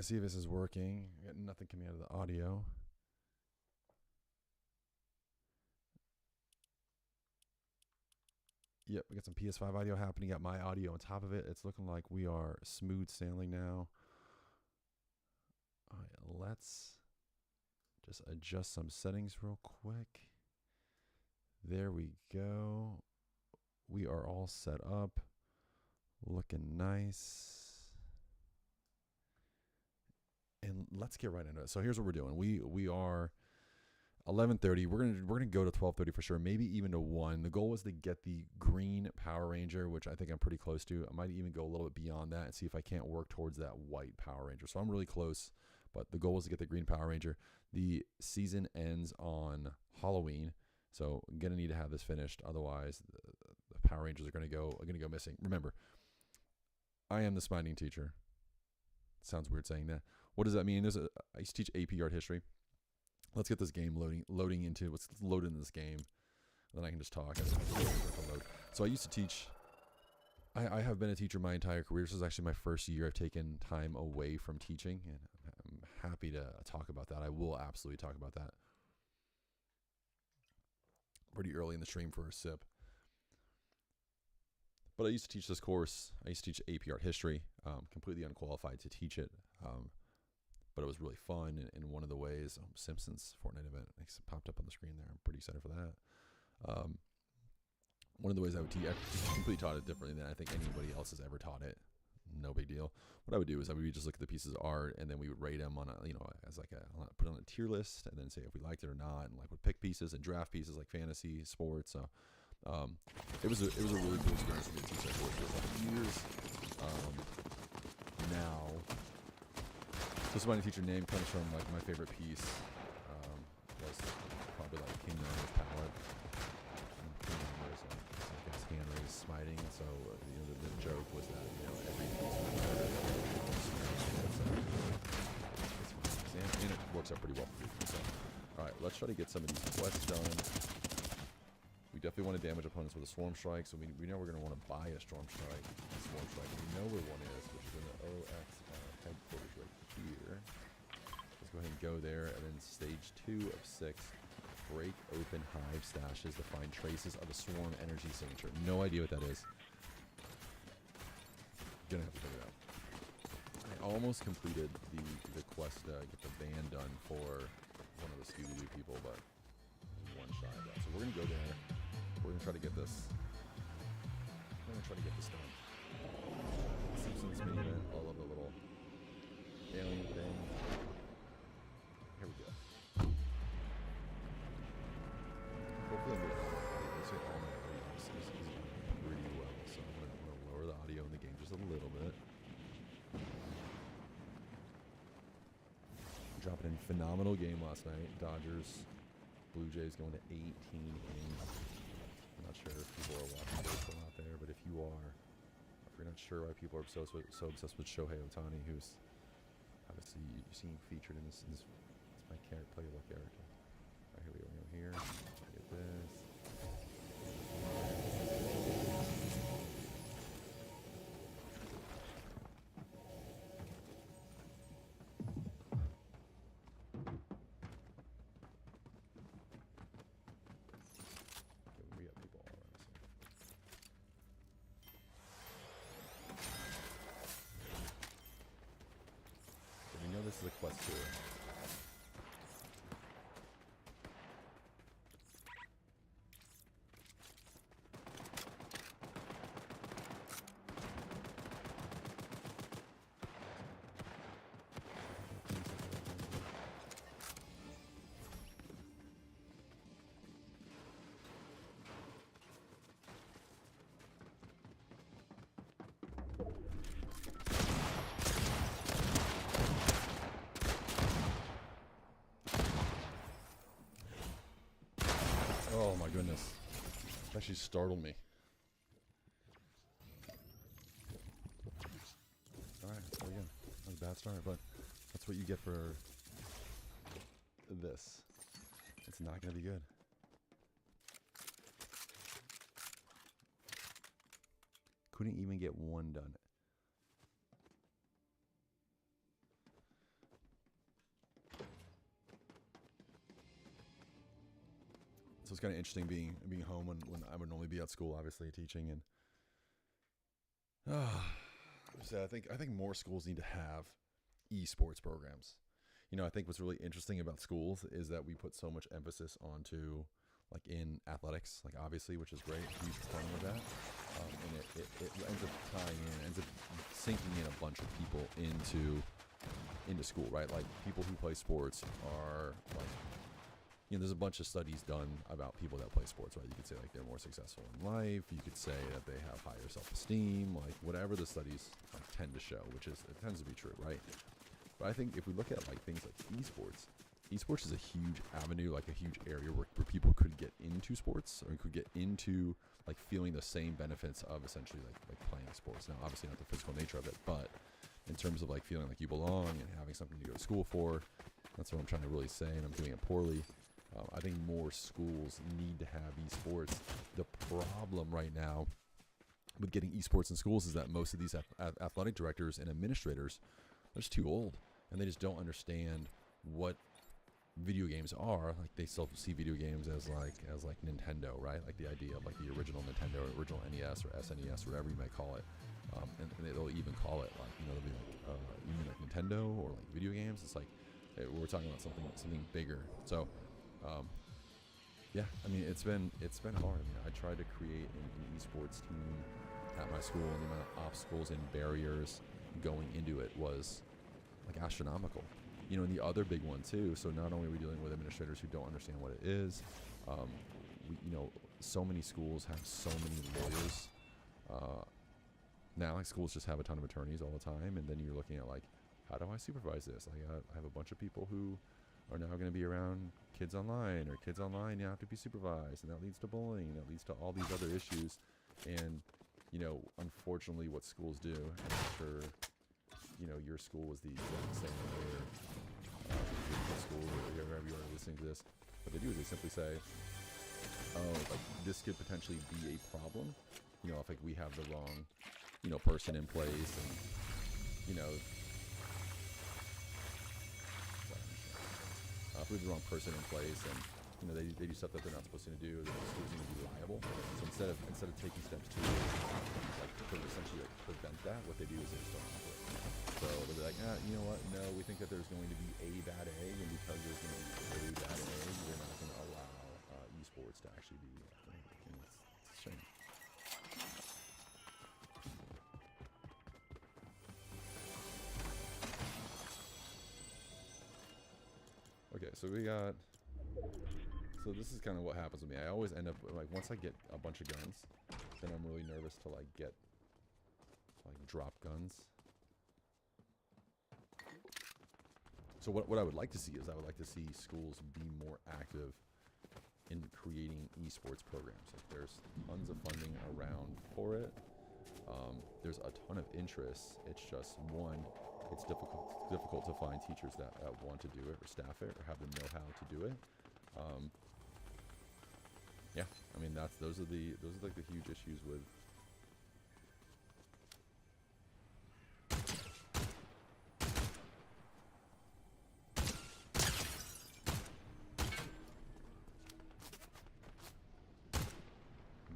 Let's see if this is working. I got nothing coming out of the audio. Yep, we got some PS5 audio happening. Got my audio on top of it. It's looking like we are smooth sailing now. All right, let's just adjust some settings real quick. There we go. We are all set up. Looking nice. And let's get right into it. So here's what we're doing. We are 11:30. We're gonna go to 12:30 for sure. Maybe even to 1. The goal was to get the green Power Ranger, which I think I'm pretty close to. I might even go a little bit beyond that and see if I can't work towards that white Power Ranger. So I'm really close. But the goal was to get the green Power Ranger. The season ends on Halloween, so I'm gonna need to have this finished. Otherwise, the Power Rangers are gonna go missing. Remember, I am the Smiting teacher. Sounds weird saying that. What does that mean? I used to teach AP art history. Let's get this game loading into what's loaded in this game. Then I can just talk. So I used to teach. I have been a teacher my entire career. This is actually my first year I've taken time away from teaching, and I'm happy to talk about that. I will absolutely talk about that. Pretty early in the stream for a sip. But I used to teach this course. I used to teach AP art history, completely unqualified to teach it. But it was really fun in one of the ways. Simpsons Fortnite event popped up on the screen there. I'm pretty excited for that. One of the ways I would teach, I completely taught it differently than I think anybody else has ever taught it. No big deal. What I would do is I would just look at the pieces of art, and then we would rate them on a, as like put it on a tier list, and then say if we liked it or not, and like would pick pieces and draft pieces like fantasy, sports. So it was a really cool experience for me to teach that course for years. Now, so Smiting teacher name comes from like my favorite piece was probably like King Armor's palette. King Armor's I guess hand raised Smiting. So the joke was that every piece was better. And it works out pretty well for me. So, all right, let's try to get some of these quests done. We definitely want to damage opponents with a Swarm Strike, so we know we're going to want to buy a Swarm Strike. We know where one is, which is in the OX headquarters right here. Let's go ahead and go there, and then stage 2 of 6, break open hive stashes to find traces of a Swarm energy signature. No idea what that is. Gonna have to figure it out. I almost completed the quest to get the van done for one of the Scooby-Doo people, but one shy of that. So we're gonna go there. We're gonna try to get this. We're gonna try to get this done. Simpsons mini event. I love the little alien thing. Here we go. Hopefully I'm getting all my audio is pretty well. So I'm gonna lower the audio in the game just a little bit. Dropping in phenomenal game last night. Dodgers, Blue Jays going to 18 innings. I'm not sure if people are watching baseball out there, but if you are, if you're not sure why people are so obsessed with Shohei Ohtani, who's obviously you've seen featured in this it's my playable character. All right, here we go here. Get this. We got people all around us here. So we know this is a quest too. Oh my goodness. It actually startled me. Alright, there we go. That was a bad start, but that's what you get for this. It's not going to be good. Couldn't even get one done. kind of interesting being home when I would normally be at school, obviously teaching, and so I think more schools need to have esports programs. I think what's really interesting about schools is that we put so much emphasis onto like in athletics, like obviously, which is great, huge component of that, and it ends up tying in, ends up sinking in a bunch of people into school, right? Like people who play sports are like, there's a bunch of studies done about people that play sports, right? You could say like they're more successful in life. You could say that they have higher self-esteem, like whatever the studies like, tend to show, which is, it tends to be true, right? But I think if we look at like things like esports is a huge avenue, like a huge area where people could get into sports or could get into like feeling the same benefits of essentially like playing sports. Now, obviously not the physical nature of it, but in terms of like feeling like you belong and having something to go to school for, that's what I'm trying to really say, and I'm doing it poorly. I think more schools need to have esports. The problem right now with getting esports in schools is that most of these athletic directors and administrators are just too old, and they just don't understand what video games are. Like they still see video games as like Nintendo, right? Like the idea of like the original Nintendo, or original NES or SNES, whatever you might call it. And they'll even call it like, they'll be like, you mean like Nintendo or like video games? It's like we're talking about something bigger. So, yeah, I mean it's been hard. I mean, I tried to create an esports team at my school, and the amount of obstacles and barriers going into it was like astronomical. And the other big one too. So not only are we dealing with administrators who don't understand what it is, so many schools have so many lawyers. Now, like schools just have a ton of attorneys all the time, and then you're looking at like, how do I supervise this? Like, I have a bunch of people who are now going to be around kids online, or kids online now have to be supervised, and that leads to bullying, and that leads to all these other issues. And unfortunately, what schools do, and I'm sure your school was the exact same way, or your school, or wherever you are listening to this. What they do is they simply say, oh, like this could potentially be a problem. If like we have the wrong person in place, and if we have the wrong person in place, and they do stuff that they're not supposed to do, then the school's going to be liable. So instead of taking steps to like to essentially like prevent that, what they do is they just don't operate. So they'll be like, you know what? No, we think that there's going to be a bad egg, and because there's going to be a bad egg, we're not going to allow esports to actually be a thing. And it's a shame. Okay, so so this is kind of what happens with me. I always end up, like, once I get a bunch of guns, then I'm really nervous to, like, drop guns. So what I would like to see is I would like to see schools be more active in creating esports programs. Like, there's tons of funding around for it. There's a ton of interest. It's just, one, it's difficult to find teachers that want to do it, or staff it, or have the know-how to do it. Yeah, I mean those are like the huge issues with.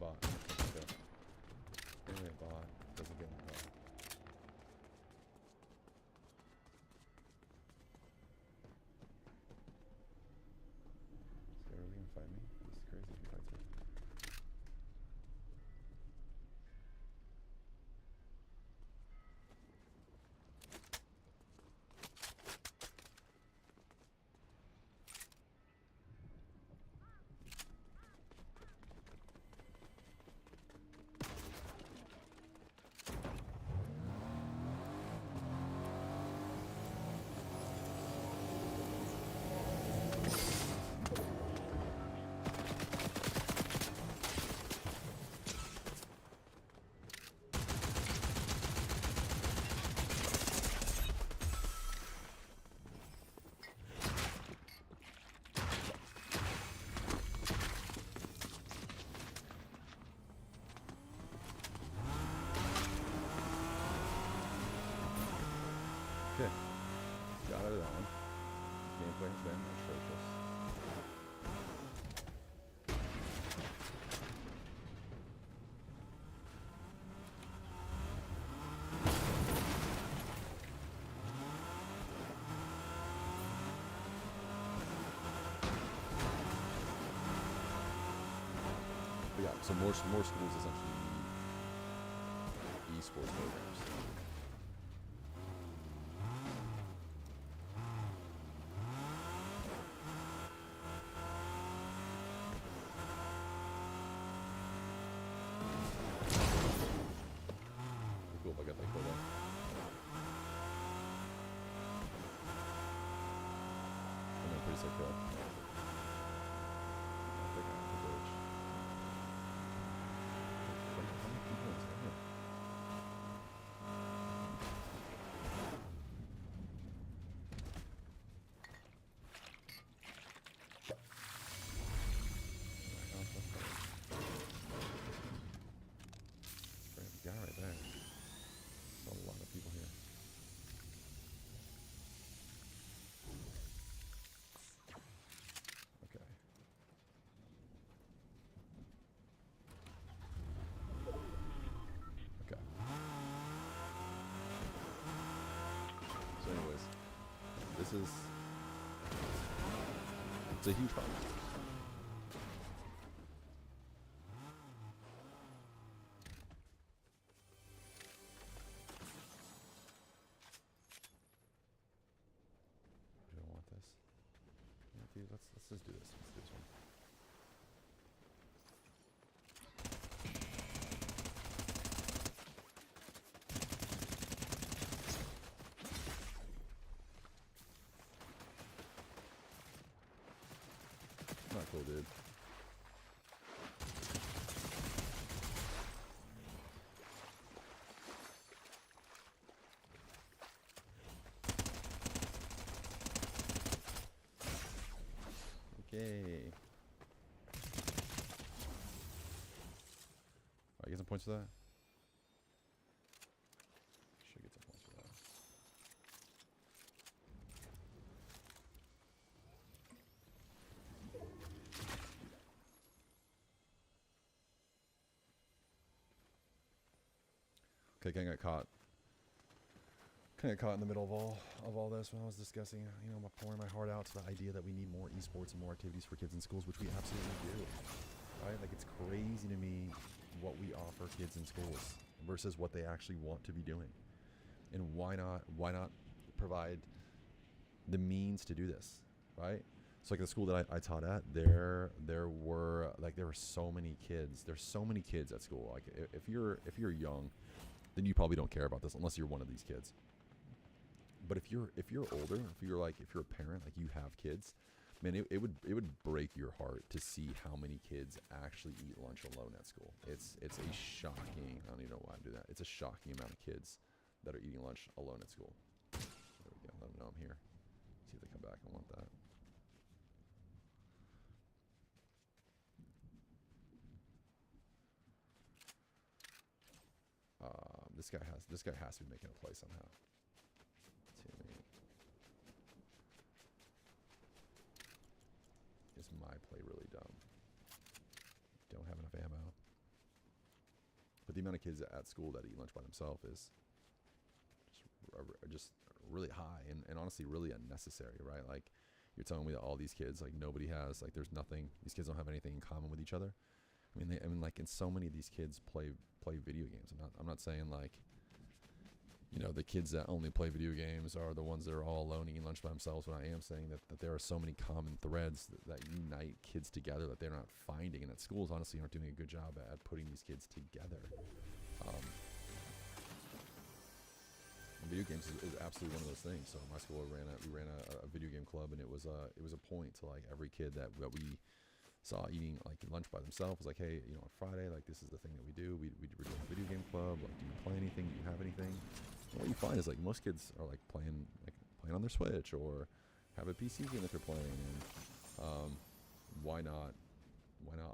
Bot. Okay. Anyway, bot doesn't get my call. Are we gonna fight me? This is crazy if he fights me. Okay, got out of that one. Gameplay has been atrocious. So more schools essentially need esports programs. Pretty cool if I got that quota. And then pretty sick kill. I think I have the bridge. How many people is there? Guy right there. There's a lot of people here. Okay. Okay. So anyways, it's a huge problem. You don't want this. Yeah, dude, let's just do this. Let's do this one. Not cool, dude. Okay. Alright, get some points for that. Should get some points for that. Okay, kind of got caught. Kind of caught in the middle of all this when I was discussing, pouring my heart out to the idea that we need more esports and more activities for kids in schools, which we absolutely do. Right? Like, it's crazy to me what we offer kids in schools versus what they actually want to be doing. And why not provide the means to do this, right? So like the school that I taught at, there were so many kids. There's so many kids at school. Like if you're young, then you probably don't care about this unless you're one of these kids. But if you're older, if you're a parent, like you have kids, man, it would break your heart to see how many kids actually eat lunch alone at school. It's a shocking. I don't even know why I do that. It's a shocking amount of kids that are eating lunch alone at school. There we go. Let them know I'm here. See if they come back and want that. This guy has to be making a play somehow. Timmy. Is my play really dumb? Don't have enough ammo. But the amount of kids at school that eat lunch by themselves is just really high and honestly really unnecessary, right? Like, you're telling me that all these kids, like, nobody has, like, there's nothing, these kids don't have anything in common with each other. I mean, like, and so many of these kids play video games. I'm not saying, like, the kids that only play video games are the ones that are all alone eating lunch by themselves. But I am saying that there are so many common threads that unite kids together that they're not finding, and that schools honestly aren't doing a good job at putting these kids together. Video games is absolutely one of those things. So my school we ran a video game club, and it was a point to, like, every kid that we saw eating, like, lunch by themselves was like, hey, on Friday, like, this is the thing that we do. We're doing a video game club. Like, do you play anything? Do you have anything? And what you find is, like, most kids are, like, playing on their Switch or have a PC game that they're playing. And why not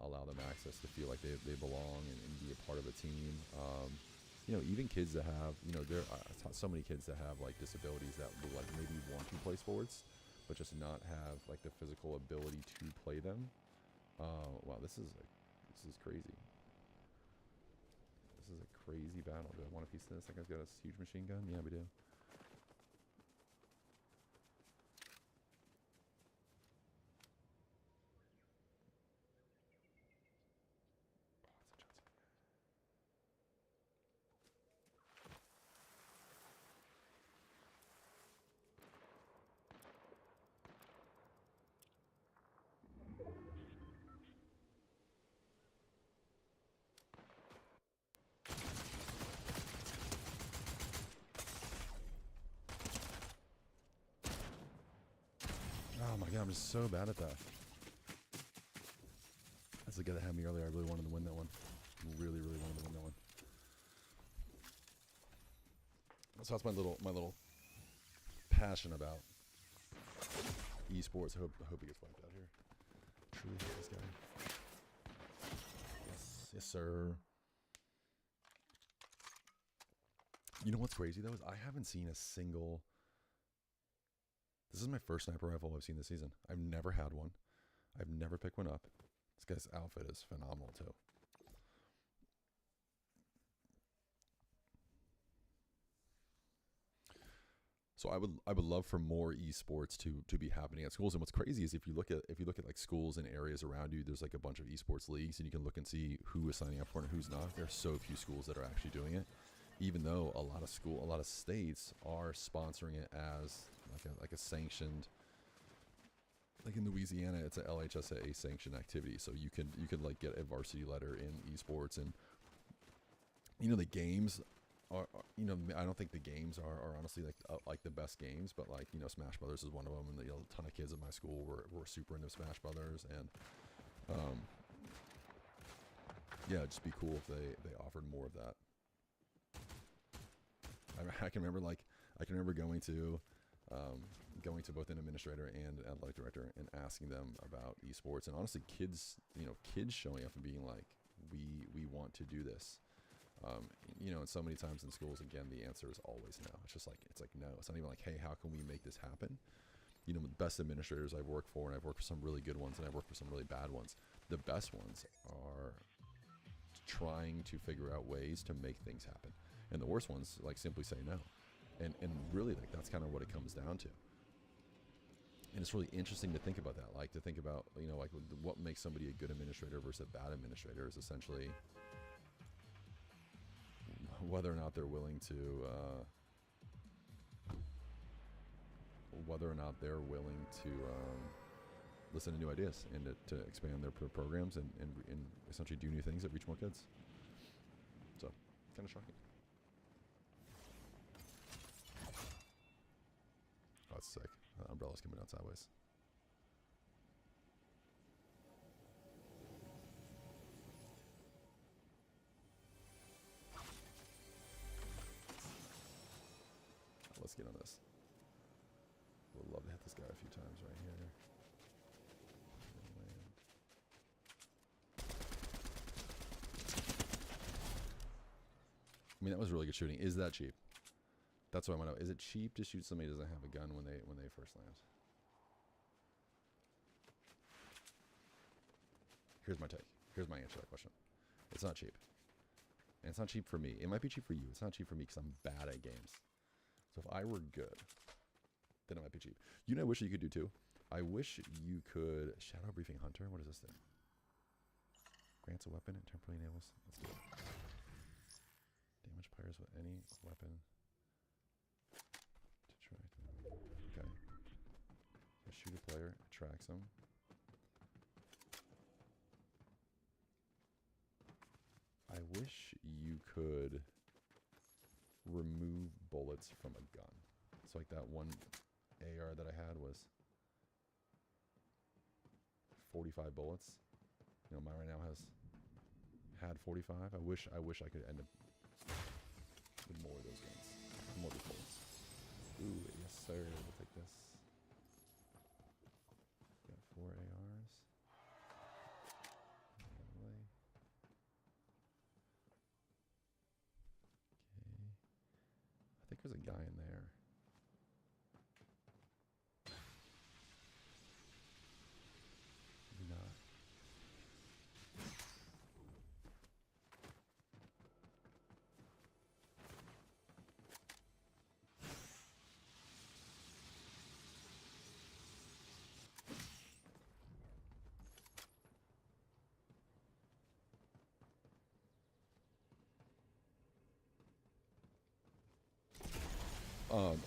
allow them access to feel like they belong and be a part of a team? Even kids that have, I taught so many kids that have, like, disabilities that would, like, maybe want to play sports, but just not have, like, the physical ability to play them. Wow, this is crazy. This is a crazy battle. Do I want a piece of this? That guy's got a huge machine gun? Yeah, we do. my god, I'm just so bad at that. That's the guy that had me earlier. I really wanted to win that one. Really, really wanted to win that one. So that's my little passion about esports. I hope he gets wiped out here. Truly hate this guy. Yes, sir. You know what's crazy though is I haven't seen a single. This is my first sniper rifle I've seen this season. I've never had one. I've never picked one up. This guy's outfit is phenomenal too. So I would love for more esports to be happening at schools. And what's crazy is if you look at like schools and areas around you, there's like a bunch of esports leagues, and you can look and see who is signing up for it and who's not. There's so few schools that are actually doing it, even though a lot of states are sponsoring it as like a sanctioned. Like in Louisiana, it's a LHSAA sanctioned activity, so you could like get a varsity letter in esports, and the games. I don't think the games are honestly like the best games, but like Smash Brothers is one of them, and a ton of kids at my school were super into Smash Brothers, and yeah, it'd just be cool if they offered more of that. I can remember going to both an administrator and an athletic director and asking them about esports, and honestly, kids showing up and being like, we want to do this. And so many times in schools, again, the answer is always no. It's like no. It's not even like, hey, how can we make this happen? The best administrators I've worked for, and I've worked for some really good ones, and I've worked for some really bad ones. The best ones are trying to figure out ways to make things happen, and the worst ones like simply say no. And really, like, that's kind of what it comes down to. And it's really interesting to think about that. Like, to think about, like, what makes somebody a good administrator versus a bad administrator is essentially whether or not they're willing to listen to new ideas and to expand their programs and essentially do new things that reach more kids. So, kind of shocking. Oh, that's sick. The umbrella's coming out sideways. Let's get on this. Would love to hit this guy a few times right here. I mean, that was really good shooting. Is that cheap? That's what I want to know. Is it cheap to shoot somebody who doesn't have a gun when they first land? Here's my take. Here's my answer to that question. It's not cheap. And it's not cheap for me. It might be cheap for you. It's not cheap for me because I'm bad at games. So if I were good, then it might be cheap. I wish you could do too. I wish you could shadow briefing hunter. What does this do? Grants a weapon and temporarily enables. Let's do it. Damage players with any weapon to try to. Okay. So shoot a player, attracts them. I wish you could remove bullets from a gun. So like that one AR that I had was 45 bullets. Mine right now had 45. I wish I could end up with more of those guns. More of those bullets. Ooh, yes sir. We'll take this. Got 4 ARs. Lovely. I think there's a guy in there. Maybe not.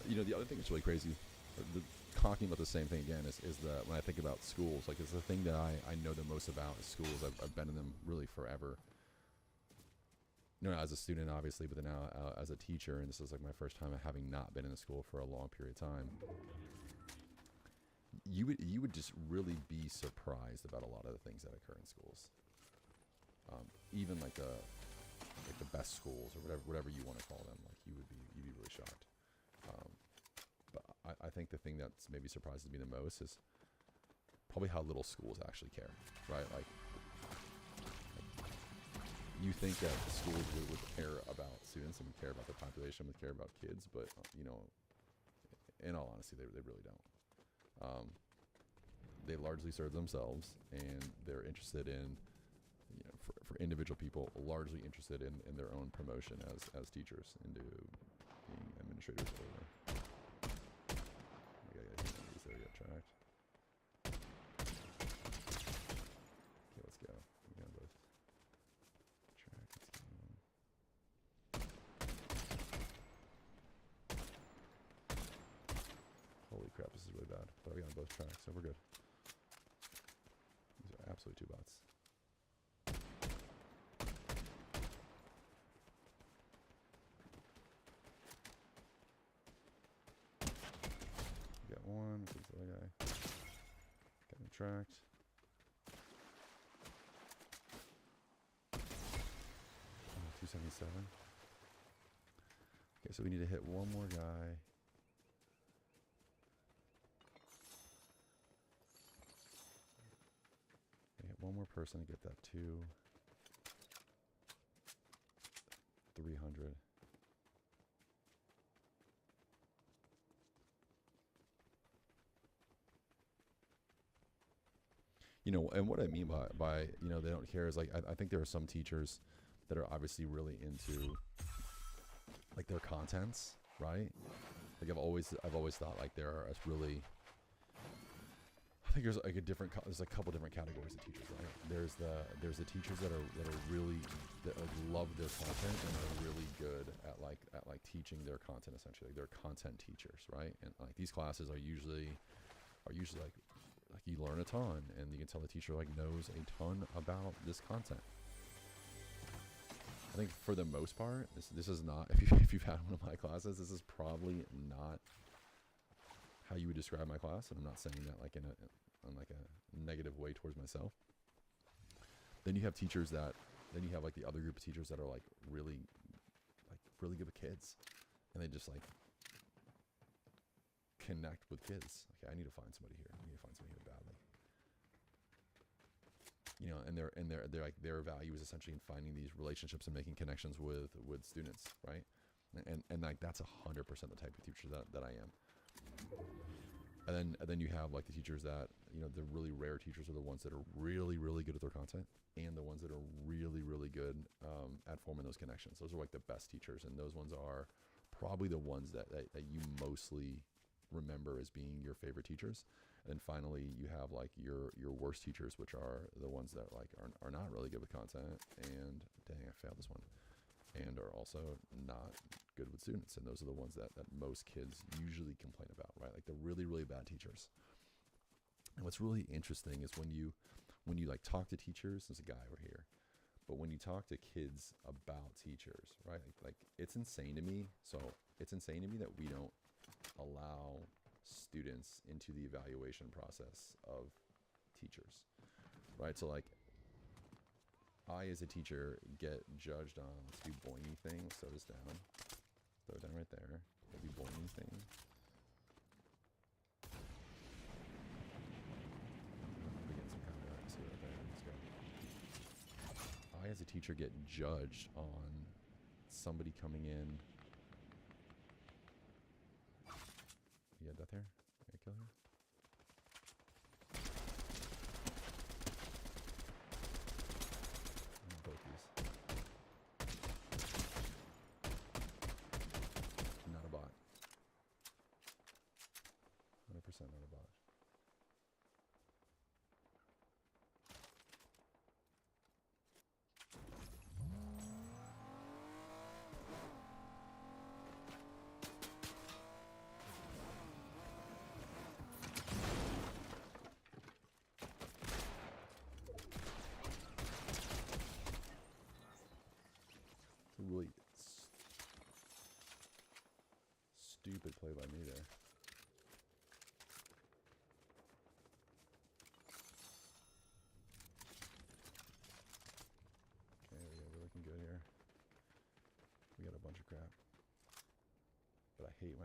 The other thing that's really crazy, talking about the same thing again, is that when I think about schools, like, it's the thing that I know the most about is schools. I've been in them really forever. As a student, obviously, but then now as a teacher, and this is like my first time having not been in a school for a long period of time. you would just really be surprised about a lot of the things that occur in schools. Even like the best schools or whatever you want to call them, like you'd be really shocked. But I think the thing that's maybe surprises me the most is probably how little schools actually care, right? Like you think that schools would care about students and would care about the population, would care about kids, but in all honesty, they really don't. They largely serve themselves, and they're interested in, for individual people, largely interested in their own promotion as teachers into being administrators or whatever. There we got tracked. Okay, let's go. We got both track. Let's go. Holy crap, this is really bad. But we got both tracks, so we're good. These are absolutely two bots. Got one, who's the other guy? Got him tracked. Oh, 277. Okay, so we need to hit one more guy. Hit one more person to get that 300. And what I mean by they don't care is like I think there are some teachers that are obviously really into like their contents, right? Like I've always thought like there are really, I think there's like there's a couple different categories of teachers, right? There's the teachers that are really that love their content and are really good at teaching their content, essentially. Like they're content teachers, right? And like these classes are usually like you learn a ton, and you can tell the teacher like knows a ton about this content. I think for the most part, this is not, if you've had one of my classes, this is probably not how you would describe my class, and I'm not saying that like in a negative way towards myself. Then you have teachers then you have like the other group of teachers that are like really good with kids, and they just like connect with kids. Okay, I need to find somebody here. Badly. And they're like their value is essentially in finding these relationships and making connections with students, right? And like that's 100% the type of teacher that I am. And then you have like the teachers that the really rare teachers are the ones that are really good at their content, and the ones that are really good at forming those connections. Those are like the best teachers, and those ones are probably the ones that you mostly remember as being your favorite teachers. And finally, you have like your worst teachers, which are the ones that like are not really good with content, and dang, I failed this one, and are also not good with students. And those are the ones that most kids usually complain about, right? Like the really bad teachers. And what's really interesting is when you like talk to teachers, there's a guy over here, but when you talk to kids about teachers, right? Like it's insane to me. So it's insane to me that we don't allow students into the evaluation process of teachers, right? So like I as a teacher get judged on, let's do boingy thing, slow this down, throw it down right there, we'll do boingy thing. Begin some kind of atmosphere right there. Let's go. I as a teacher get judged on somebody coming in. You had that there? I kill her? Both these. Not a bot. 100% not a bot. Really stupid play by me there.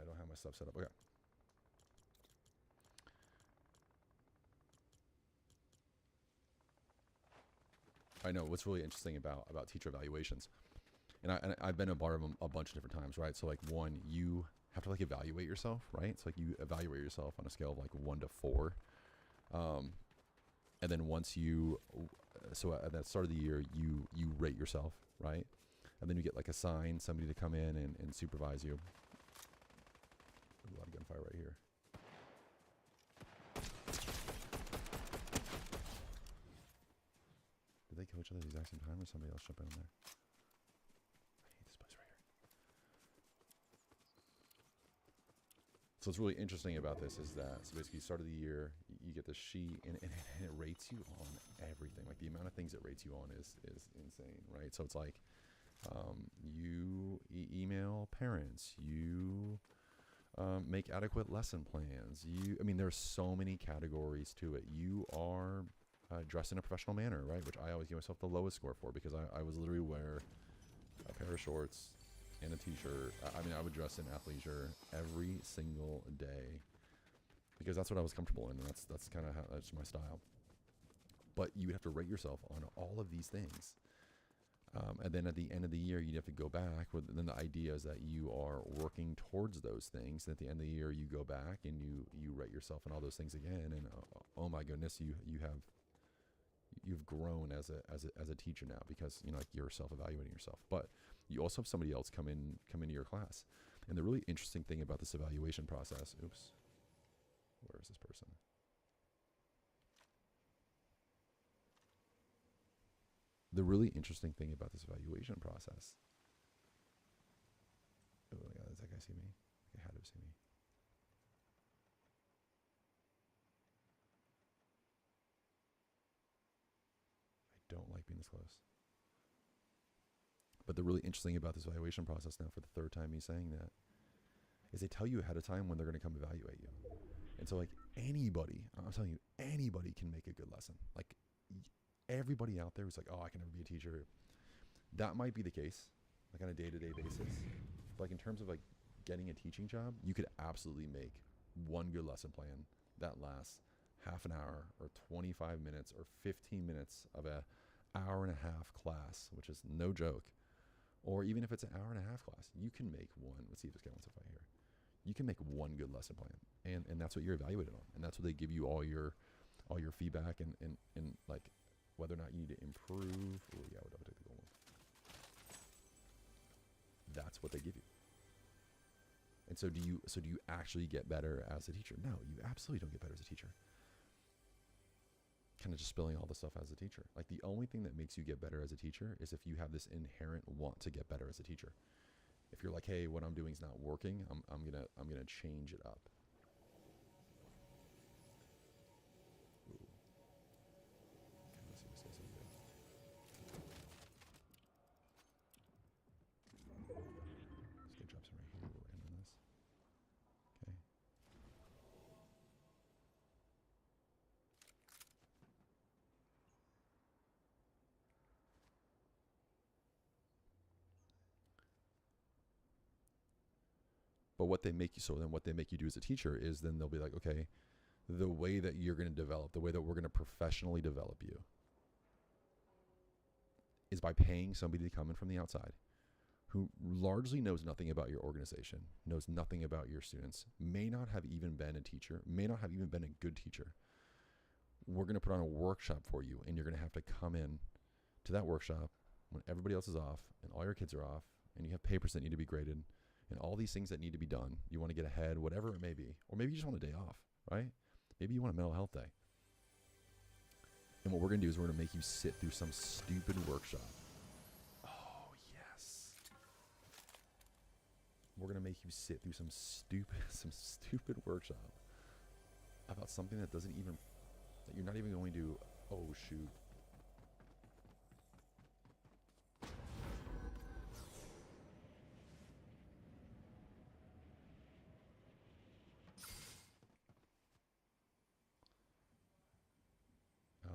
I don't have my stuff set up. Okay. I know what's really interesting about teacher evaluations, and I've been a part of them a bunch of different times, right? So like one, you have to like evaluate yourself, right? It's like you evaluate yourself on a scale of like 1 to 4, and then once you, so at the start of the year, you rate yourself, right? And then you get like assigned somebody to come in and supervise you. There's a lot of gunfire right here. Did they kill each other at the exact same time, or somebody else jumped in there? I hate this place right here. So what's really interesting about this is that, so basically, start of the year, you get this sheet, and it rates you on everything. Like the amount of things it rates you on is insane, right? So it's like, you email parents, you make adequate lesson plans. I mean, there's so many categories to it. You are dressed in a professional manner, right? Which I always give myself the lowest score for, because I was literally wear a pair of shorts and a t-shirt. I mean, I would dress in athleisure every single day because that's what I was comfortable in, and that's kind of that's my style. But you have to rate yourself on all of these things. And then at the end of the year, you'd have to go back. Then the idea is that you are working towards those things. And at the end of the year, you go back and you rate yourself on all those things again. And oh my goodness, you've grown as a teacher now, because like you're self-evaluating yourself. But you also have somebody else come into your class. And the really interesting thing about this evaluation process, oops, where is this person? The really interesting thing about this evaluation process. Oh my God, does that guy see me? He had to see me. I don't like being this close. But the really interesting about this evaluation process now, for the third time me saying that, is they tell you ahead of time when they're going to come evaluate you. And so like anybody, I'm telling you, anybody can make a good lesson. Like everybody out there who's like, oh, I can never be a teacher. That might be the case, like on a day-to-day basis. But like in terms of like getting a teaching job, you could absolutely make one good lesson plan that lasts half an hour or 25 minutes or 15 minutes of a hour and a half class, which is no joke. Or even if it's an hour and a half class, you can make one. Let's see if this guy wants to fight here. You can make one good lesson plan, and that's what you're evaluated on, and that's what they give you all your feedback and like whether or not you need to improve. Oh yeah, I would take the gold one. That's what they give you. And so do you actually get better as a teacher? No, you absolutely don't get better as a teacher. Kind of just spilling all the stuff as a teacher. Like the only thing that makes you get better as a teacher is if you have this inherent want to get better as a teacher. If you're like, hey, what I'm doing is not working, I'm gonna change it up. Ooh. Okay, let's see what this guy's gonna do. This guy drops him right here. We'll end on this. Okay. But what they make you do as a teacher is then they'll be like, okay, the way that you're going to develop, the way that we're going to professionally develop you is by paying somebody to come in from the outside who largely knows nothing about your organization, knows nothing about your students, may not have even been a teacher, may not have even been a good teacher. We're going to put on a workshop for you, and you're going to have to come in to that workshop when everybody else is off and all your kids are off and you have papers that need to be graded and all these things that need to be done. You want to get ahead, whatever it may be. Or maybe you just want a day off, right? Maybe you want a mental health day. And what we're going to do is we're going to make you sit through some stupid workshop. Oh, yes. We're going to make you sit through some stupid workshop about something that doesn't even, that you're not even going to, oh, shoot.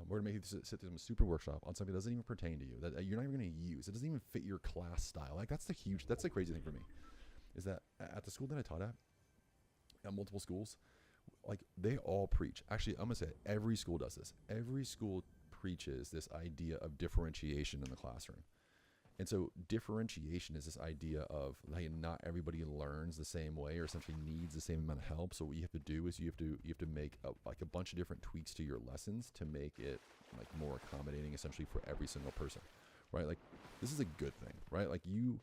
We're going to make you sit through some super workshop on something that doesn't even pertain to you, that you're not even going to use. It doesn't even fit your class style. Like that's the crazy thing for me, is that at the school that I taught at, at multiple schools, like they all preach. Actually, I'm gonna say every school does this. Every school preaches this idea of differentiation in the classroom. And so differentiation is this idea of like not everybody learns the same way or essentially needs the same amount of help. So what you have to do is you have to make like a bunch of different tweaks to your lessons to make it like more accommodating essentially for every single person, right? Like this is a good thing, right? Like you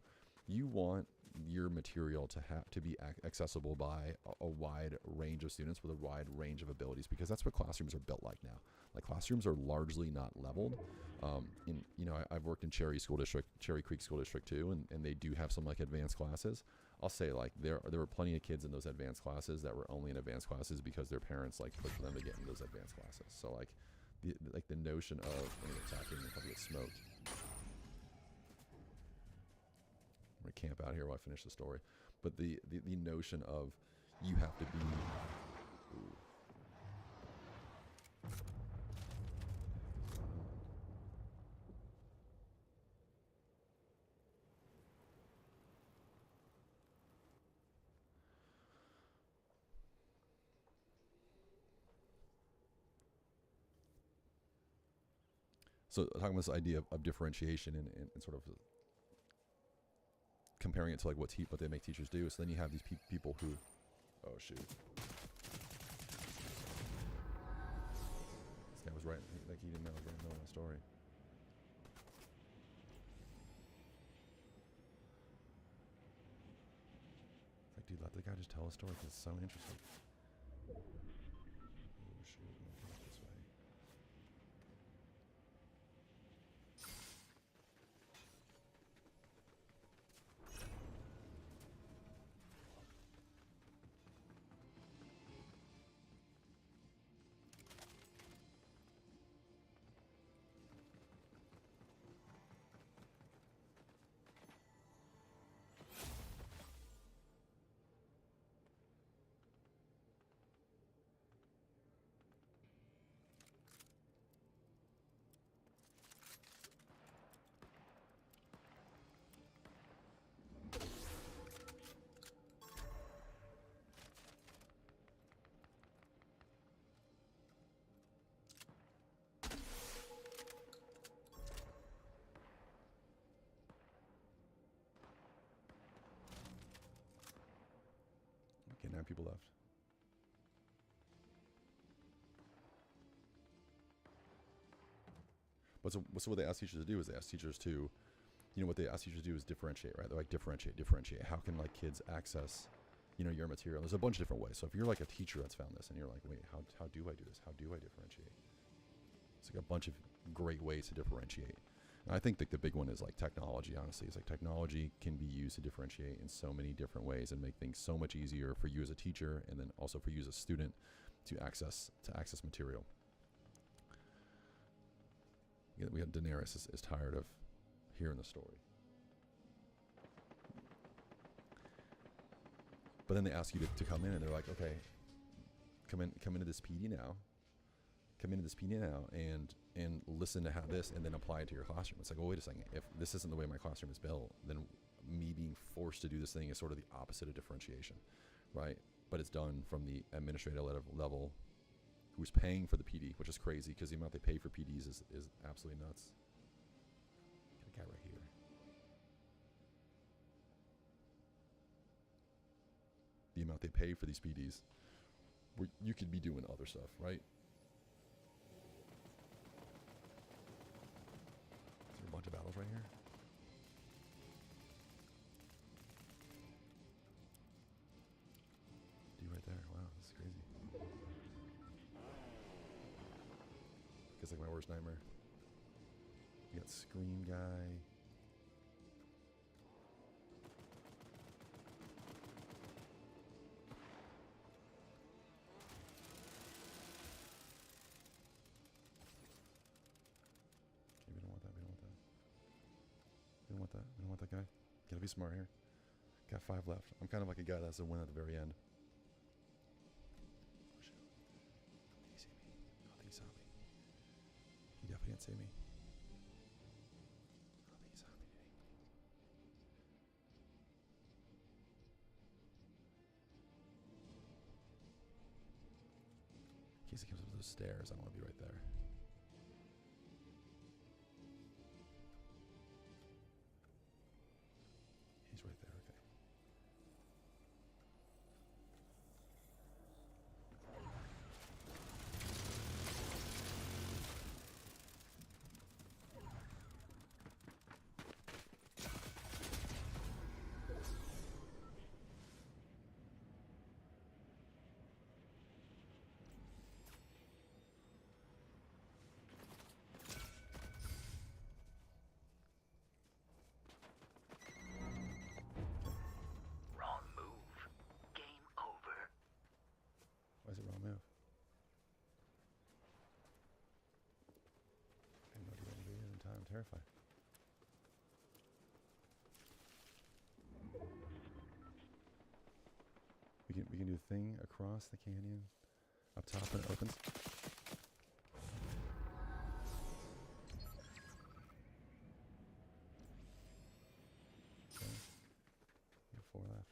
want your material to be accessible by a wide range of students with a wide range of abilities, because that's what classrooms are built like now. Like classrooms are largely not leveled. I've worked in Cherry Creek School District too, and they do have some like advanced classes. I'll say like there were plenty of kids in those advanced classes that were only in advanced classes because their parents like pushed them to get in those advanced classes. So like the notion of attacking and probably get smoked. I'm gonna camp out here while I finish the story, but the notion of you have to be. Ooh. So talking about this idea of differentiation and sort of comparing it to like what they make teachers do. So then you have these people who, oh shoot, this guy was right. Like he didn't know my story. It's like, dude, let the guy just tell a story because it's so interesting. Oh shoot, I'm gonna come this way. Okay, 9 people left. But so what they ask teachers to do is they ask teachers to, what they ask teachers to do is differentiate, right? They're like, differentiate. How can like kids access, your material? There's a bunch of different ways. So if you're like a teacher that's found this and you're like, wait, how do I do this? How do I differentiate? It's like a bunch of great ways to differentiate. And I think that the big one is like technology, honestly. It's like technology can be used to differentiate in so many different ways and make things so much easier for you as a teacher and then also for you as a student to access material. We have Daenerys is tired of hearing the story. But then they ask you to come in and they're like, okay, come into this PD now. Come into this PD now and listen to how this and then apply it to your classroom. It's like, well, wait a second. If this isn't the way my classroom is built, then me being forced to do this thing is sort of the opposite of differentiation, right? But it's done from the administrative level, who's paying for the PD, which is crazy because the amount they pay for PDs is absolutely nuts. Get a guy right here. The amount they pay for these PDs, where you could be doing other stuff, right? Is there a bunch of battles right here? Dude right there. Wow, this is crazy. It's like my worst nightmare. You got Scream guy. Okay, we don't want that. We don't want that guy. Gotta be smart here. Got 5 left. I'm kind of like a guy that's a win at the very end. Oh shit. Did he see me? I don't think he saw me. He definitely didn't see me. I don't think he saw me, did he? case he comes up those stairs, I don't want to be right there. He's right there, okay. Why is it wrong move? I have no idea what to do in time. I'm terrified. We can do a thing across the canyon, up top, and it opens. Okay. You have 4 left.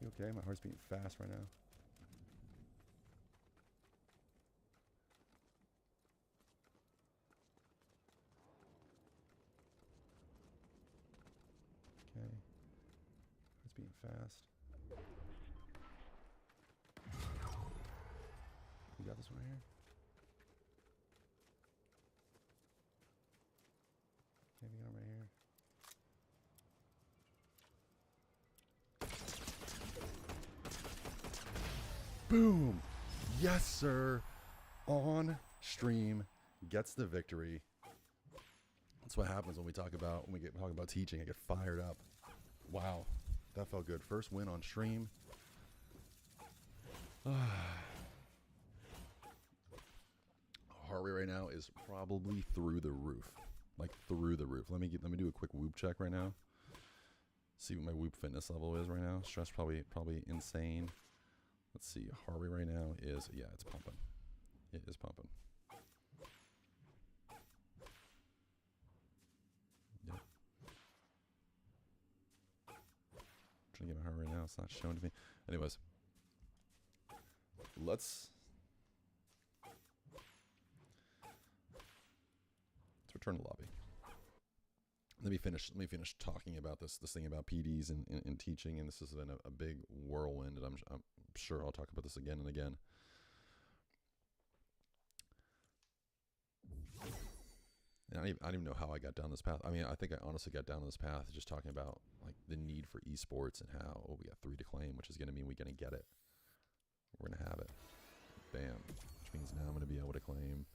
You okay? My heart's beating fast right now. Okay. Heart's beating fast. You got this one right here? Okay, we got him right here. Boom! Yes, sir! On stream, gets the victory. That's what happens when we talk about teaching. I get fired up. Wow, that felt good. First win on stream. Heart rate right now is probably through the roof, like through the roof. Let me do a quick whoop check right now. See what my whoop fitness level is right now. Stress probably insane. Let's see. Heart rate right now is, yeah, it's pumping. It is pumping. Yep. Trying to get my heart rate now. It's not showing to me. Anyways, let's return to lobby. Let me finish talking about this thing about PDs and teaching, and this has been a big whirlwind, and I'm sure I'll talk about this again and again. And I don't even know how I got down this path. I mean, I think I honestly got down this path just talking about like the need for esports and how we got 3 to claim, which is going to mean we're going to get it. We're going to have it. Bam. Which means now I'm going to be able to claim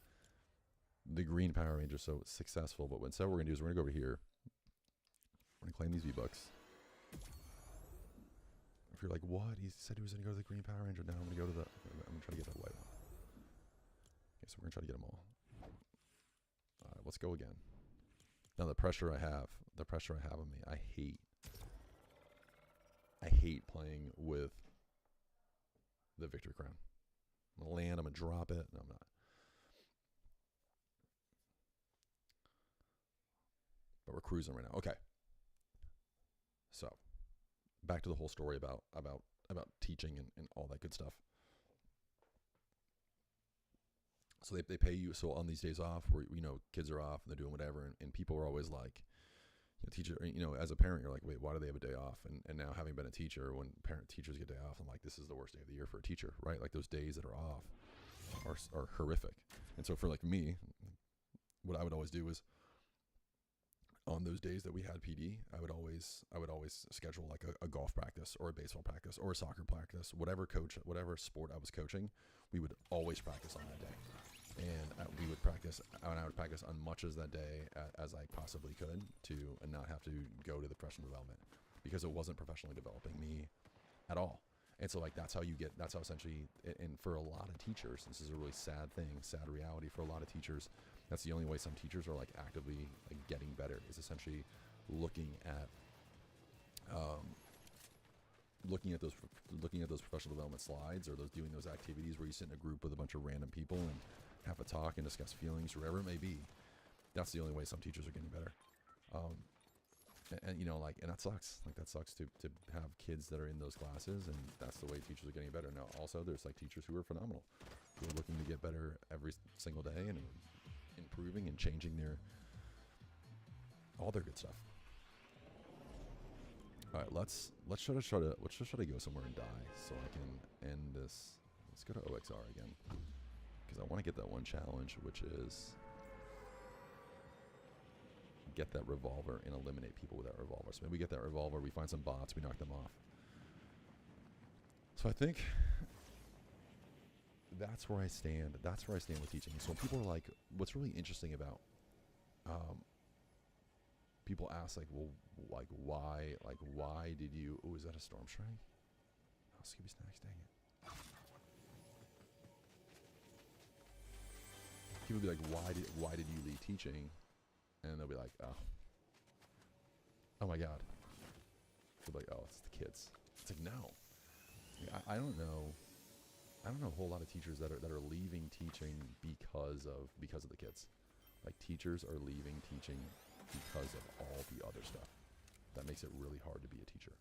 the green Power Ranger. So successful. But instead what we're going to do is we're going to go over here. We're going to claim these V-Bucks. If you're like, what? He said he was going to go to the green Power Ranger. Now I'm going to go to the... I'm going to try to get that white one. Okay, so we're going to try to get them all. All right, let's go again. Now the pressure I have on me, I hate playing with the Victory Crown. I'm going to land, I'm going to drop it. No, I'm not. But we're cruising right now. Okay. So, back to the whole story about teaching and all that good stuff. So they pay you. So on these days off, where kids are off and they're doing whatever, and people are always like, teacher, as a parent, you're like, wait, why do they have a day off? And now having been a teacher, when teachers get day off, I'm like, this is the worst day of the year for a teacher, right? Like those days that are off are horrific. And so for like me, what I would always do is, on those days that we had PD, I would always schedule like a golf practice or a baseball practice or a soccer practice, whatever sport I was coaching, we would always practice on that day. And we would practice, and I would practice on much as that day as I possibly could and not have to go to the professional development, because it wasn't professionally developing me at all. And so like that's how essentially, and for a lot of teachers, this is a really sad thing, sad reality for a lot of teachers. That's the only way some teachers are like actively like getting better, is essentially looking at those professional development slides, or doing those activities where you sit in a group with a bunch of random people and have a talk and discuss feelings, wherever it may be. That's the only way some teachers are getting better. And you know, like, and that sucks. Like, that sucks to have kids that are in those classes, and that's the way teachers are getting better. Now, also, there's like teachers who are phenomenal, who are looking to get better every single day and improving and changing all their good stuff. All right, let's try to go somewhere and die so I can end this. Let's go to OXR again, because I want to get that one challenge, which is get that revolver and eliminate people with that revolver. So maybe we get that revolver, we find some bots, we knock them off. So I think that's where I stand. That's where I stand with teaching. So when people are like, what's really interesting about, people ask like, well, like why did you? Oh, is that a storm strike? Oh, Scooby Snacks, dang it. People be like, why did you leave teaching? And they'll be like, oh my God. They'll be like, oh, it's the kids. It's like, no. I don't know a whole lot of teachers that are leaving teaching because of the kids. Like, teachers are leaving teaching because of all the other stuff. That makes it really hard to be a teacher.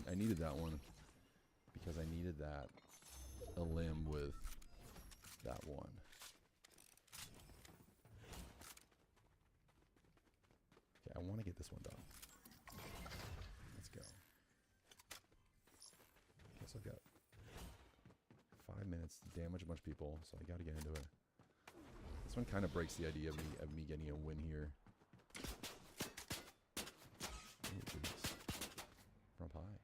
I needed that one because I needed that a limb with that one. Okay, I want to get this one done. Let's go. Okay, so I've got 5 minutes to damage a bunch of people, so I got to get into it. This one kind of breaks the idea of me getting a win here. From high.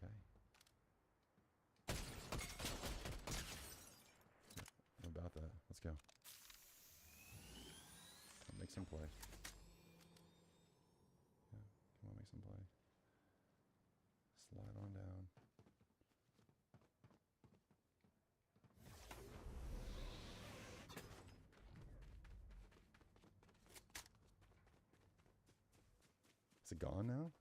Okay. I'm about that. Let's go. I'll make some play. Yeah, come on, make some play. Slide on down. Is it gone now?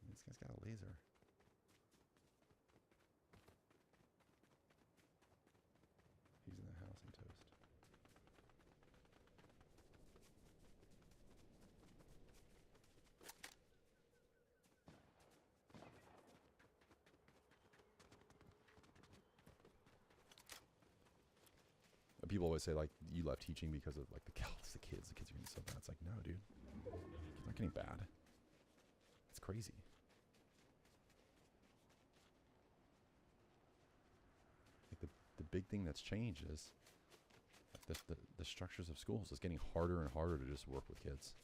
This guy's got a laser. He's in the house and toast. People always say, like, you left teaching because of, like, the kids are getting so bad. It's like, no, dude. It's not getting bad. It's crazy. Like, the big thing that's changed is like the structures of schools. It's getting harder and harder to just work with kids.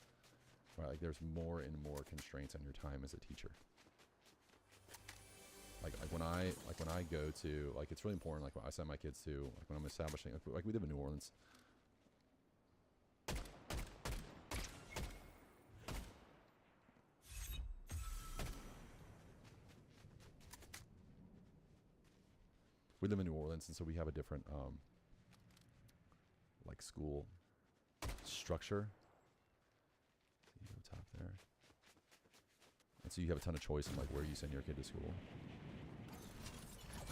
Right? Like, there's more and more constraints on your time as a teacher. Like when I go to, like, it's really important, like, when I send my kids to, like, when I'm establishing, like we live in New Orleans. We live in New Orleans, and so we have a different, like, school structure. So you go top there. And so you have a ton of choice in, like, where you send your kid to school.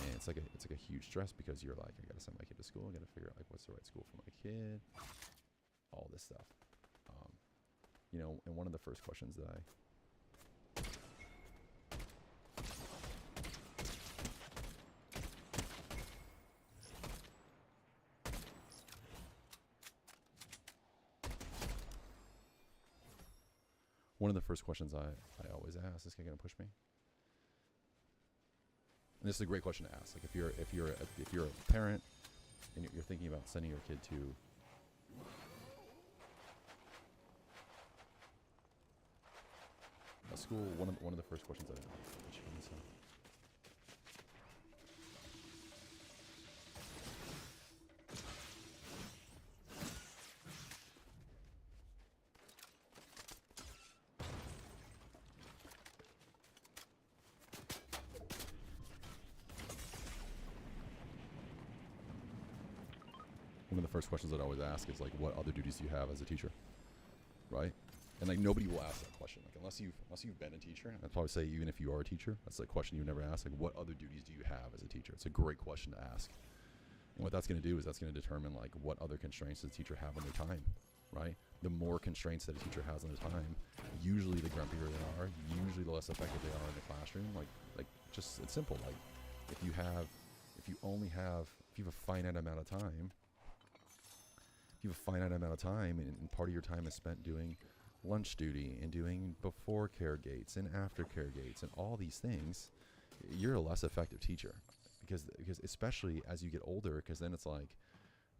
And it's like a huge stress, because you're like, I gotta send my kid to school. I gotta figure out, like, what's the right school for my kid. All this stuff. You know, and one of the first questions that one of the first questions I always ask, is this guy gonna push me? this is a great question to ask. Like if you're a parent and you're thinking about sending your kid to a school, one of the first questions I ask. One of the first questions I'd always ask is like, what other duties do you have as a teacher, right? And like nobody will ask that question, like unless you've been a teacher. I'd probably say even if you are a teacher, that's a question you never ask. Like, what other duties do you have as a teacher? It's a great question to ask. And what that's going to do is that's going to determine like what other constraints does the teacher have on their time, right? The more constraints that a teacher has on their time, usually the grumpier they are, usually the less effective they are in the classroom. Like just it's simple. Like if you have a finite amount of time. If you have a finite amount of time and part of your time is spent doing lunch duty and doing before care gates and after care gates and all these things, you're a less effective teacher because especially as you get older, because then it's like,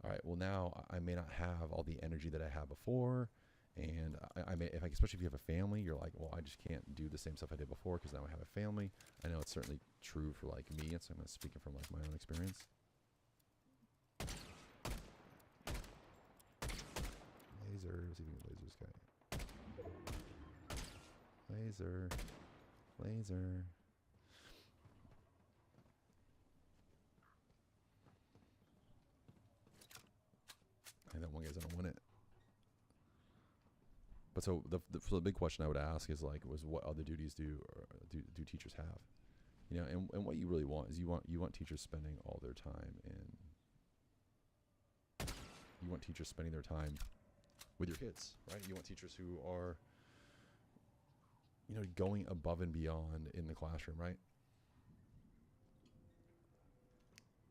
all right, well now I may not have all the energy that I had before, and I may, especially if you have a family, you're like, well, I just can't do the same stuff I did before because now I have a family. I know it's certainly true for like me, and so I'm speaking from like my own experience. Laser, see if we can laser this guy. Laser. And that one guy's gonna win it. But so the big question I would ask is like, what other duties do teachers have? You know, and what you really want is you want teachers spending all their time you want teachers spending their time with your kids, right? You want teachers who are, you know, going above and beyond in the classroom, right?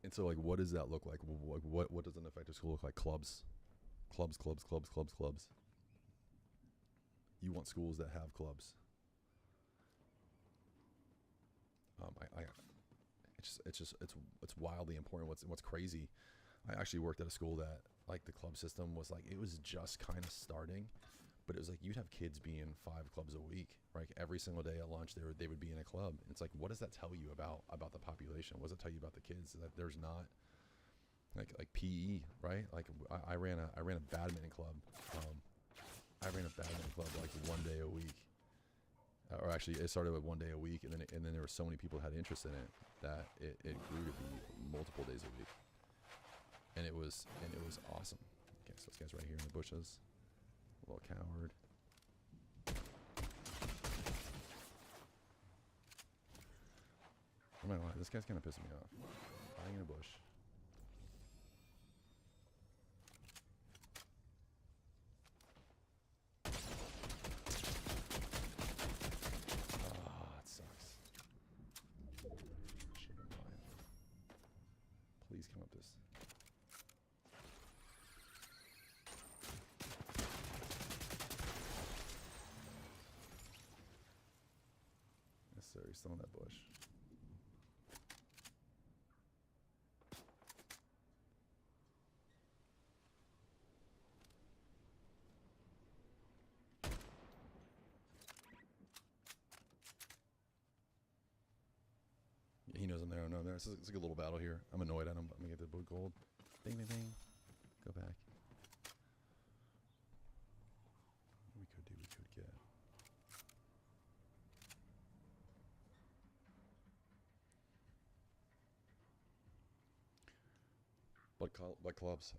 And so, like, what does that look like? What does an effective school look like? Clubs. You want schools that have clubs. It's wildly important. What's crazy. I actually worked at a school that like the club system was like, it was just kind of starting, but it was like you'd have kids be in 5 clubs a week, right? Every single day at lunch they would be in a club. And it's like, what does that tell you about the population? What does it tell you about the kids? That there's not like PE, right? Like I ran a badminton club. I ran a badminton club like 1 day a week. Or actually, it started with 1 day a week, and then there were so many people who had interest in it that it grew to be multiple days a week, and it was awesome. Okay, so this guy's right here in the bushes, a little coward. I'm not gonna lie, this guy's kind of pissing me off. Hiding in a bush. Please come up this. Yes, sir. He's still in that bush. He knows I'm there. I know I'm there. It's a good little battle here. I'm annoyed at him. I'm going to get the blue gold. Bing, bing, bing. Go back. What we could get. But clubs,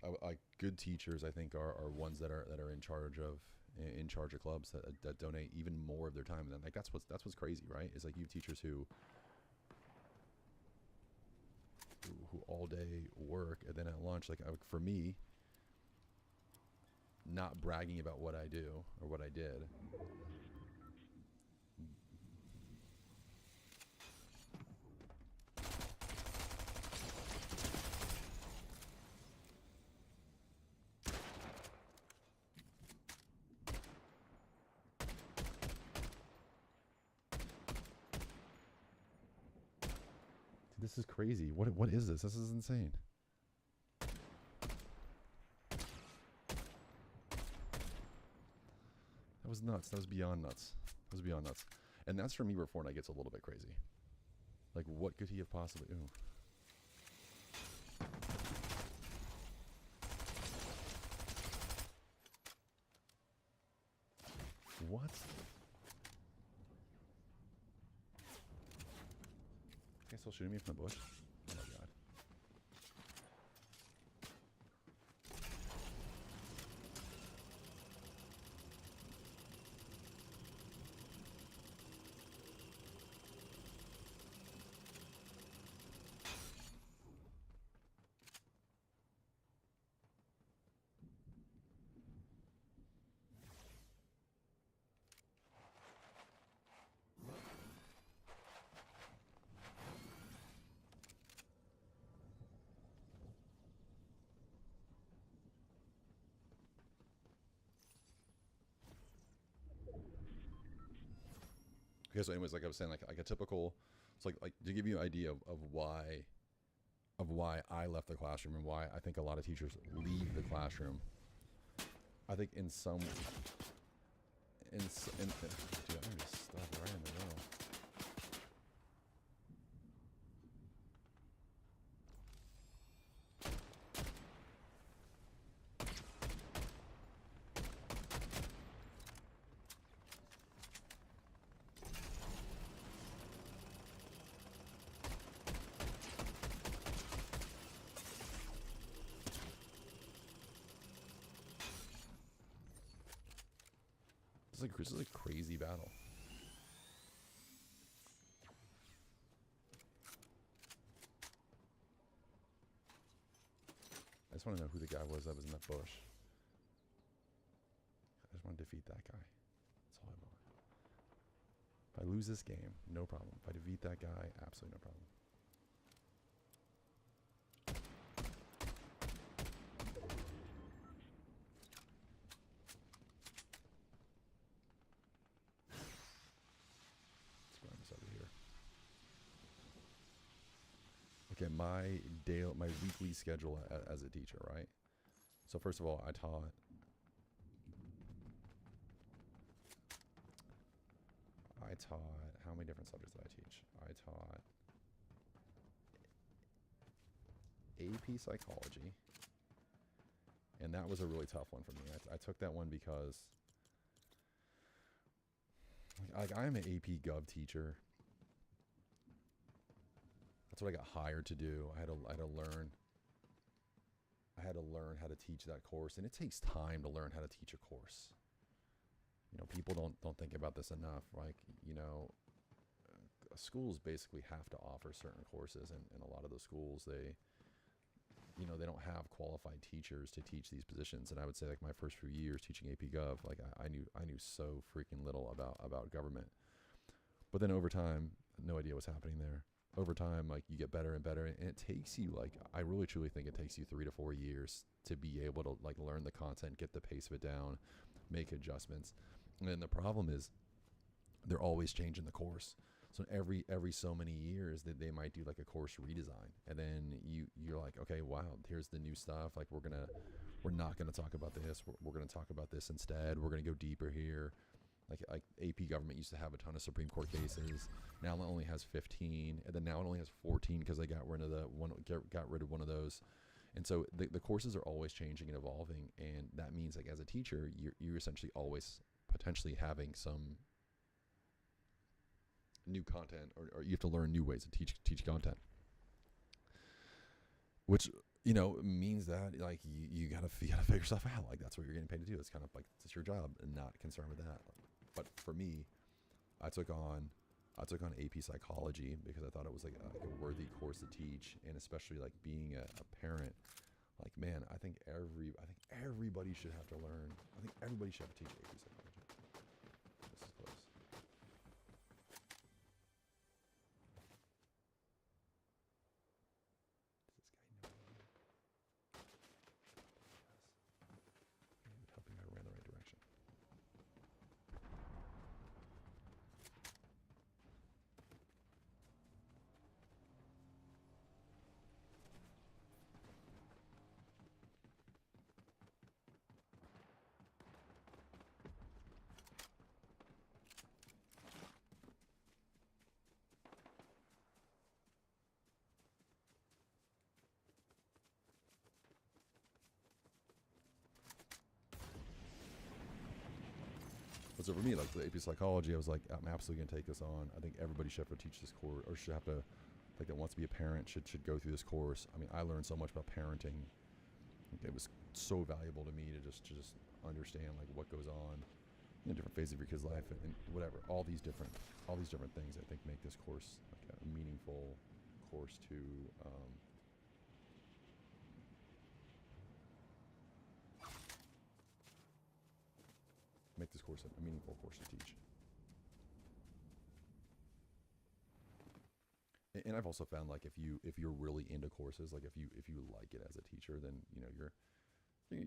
good teachers, I think, are ones that are in charge of clubs that donate even more of their time. And then, like, that's what's crazy, right? Is like you have teachers who all day work, and then at lunch, like for me, not bragging about what I do or what I did. This is crazy. What is this? This is insane. That was nuts. That was beyond nuts. That was beyond nuts. And that's for me where Fortnite gets a little bit crazy. Like, what could he have possibly... Ooh. What? Guy still shooting me from the bush? Oh my god. Okay, so anyways, like I was saying, like a typical, it's like to give you an idea of why I left the classroom and why I think a lot of teachers leave the classroom. I think in some, dude, I already stuck right in the middle. This is a crazy battle. I just want to know who the guy was that was in that bush. I just want to defeat that guy. That's all I want. If I lose this game, no problem. If I defeat that guy, absolutely no problem. Okay, my weekly schedule as a teacher, right? So first of all, I taught how many different subjects did I teach? I taught AP psychology, and that was a really tough one for me. I took that one because like I'm an AP Gov teacher. That's what I got hired to do. I had to learn how to teach that course, and it takes time to learn how to teach a course. You know, people don't think about this enough. Like, you know, schools basically have to offer certain courses, and a lot of those schools, they don't have qualified teachers to teach these positions. And I would say, like, my first few years teaching AP Gov, like I knew so freaking little about government. But then over time, no idea what's happening there. Over time, like, you get better and better, and it takes you, like, I really truly think it takes you 3 to 4 years to be able to, like, learn the content, get the pace of it down, make adjustments. And then the problem is they're always changing the course. So every so many years that they might do like a course redesign, and then you're like, okay, wow, here's the new stuff. Like, we're not gonna talk about this. We're gonna talk about this instead. We're gonna go deeper here. Like AP government used to have a ton of Supreme Court cases. Now it only has 15, and then now it only has 14 because they got rid of one of those. And so the courses are always changing and evolving, and that means, like, as a teacher, you're essentially always potentially having some new content, or you have to learn new ways to teach content, which, you know, means that, like, you gotta figure stuff out. Like, that's what you're getting paid to do. It's kind of like, it's your job, and not concerned with that. But for me, I took on AP psychology because I thought it was like a worthy course to teach, and especially, like, being a parent, like, man, I think everybody should have to learn. I think everybody should have to teach AP psychology. This is close. Does this guy know me? Yes. Maybe helping I ran the right direction. So for me, like the AP psychology, I was like, I'm absolutely gonna take this on. I think everybody should have to teach this course, or should have to, like, that wants to be a parent should go through this course. I mean, I learned so much about parenting. It was so valuable to me to just understand like what goes on in different phases of your kid's life and whatever. All these different things I think make this course like a meaningful course to make this course a meaningful course to teach. And I've also found like if you're really into courses, like if you like it as a teacher, then you know you're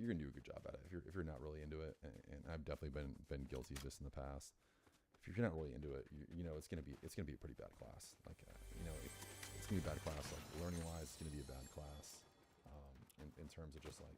gonna do a good job at it. If you're not really into it, and I've definitely been guilty of this in the past. If you're not really into it, you know it's gonna be a pretty bad class. Like you know it's gonna be a bad class. Like learning wise, it's gonna be a bad class. In terms of just like.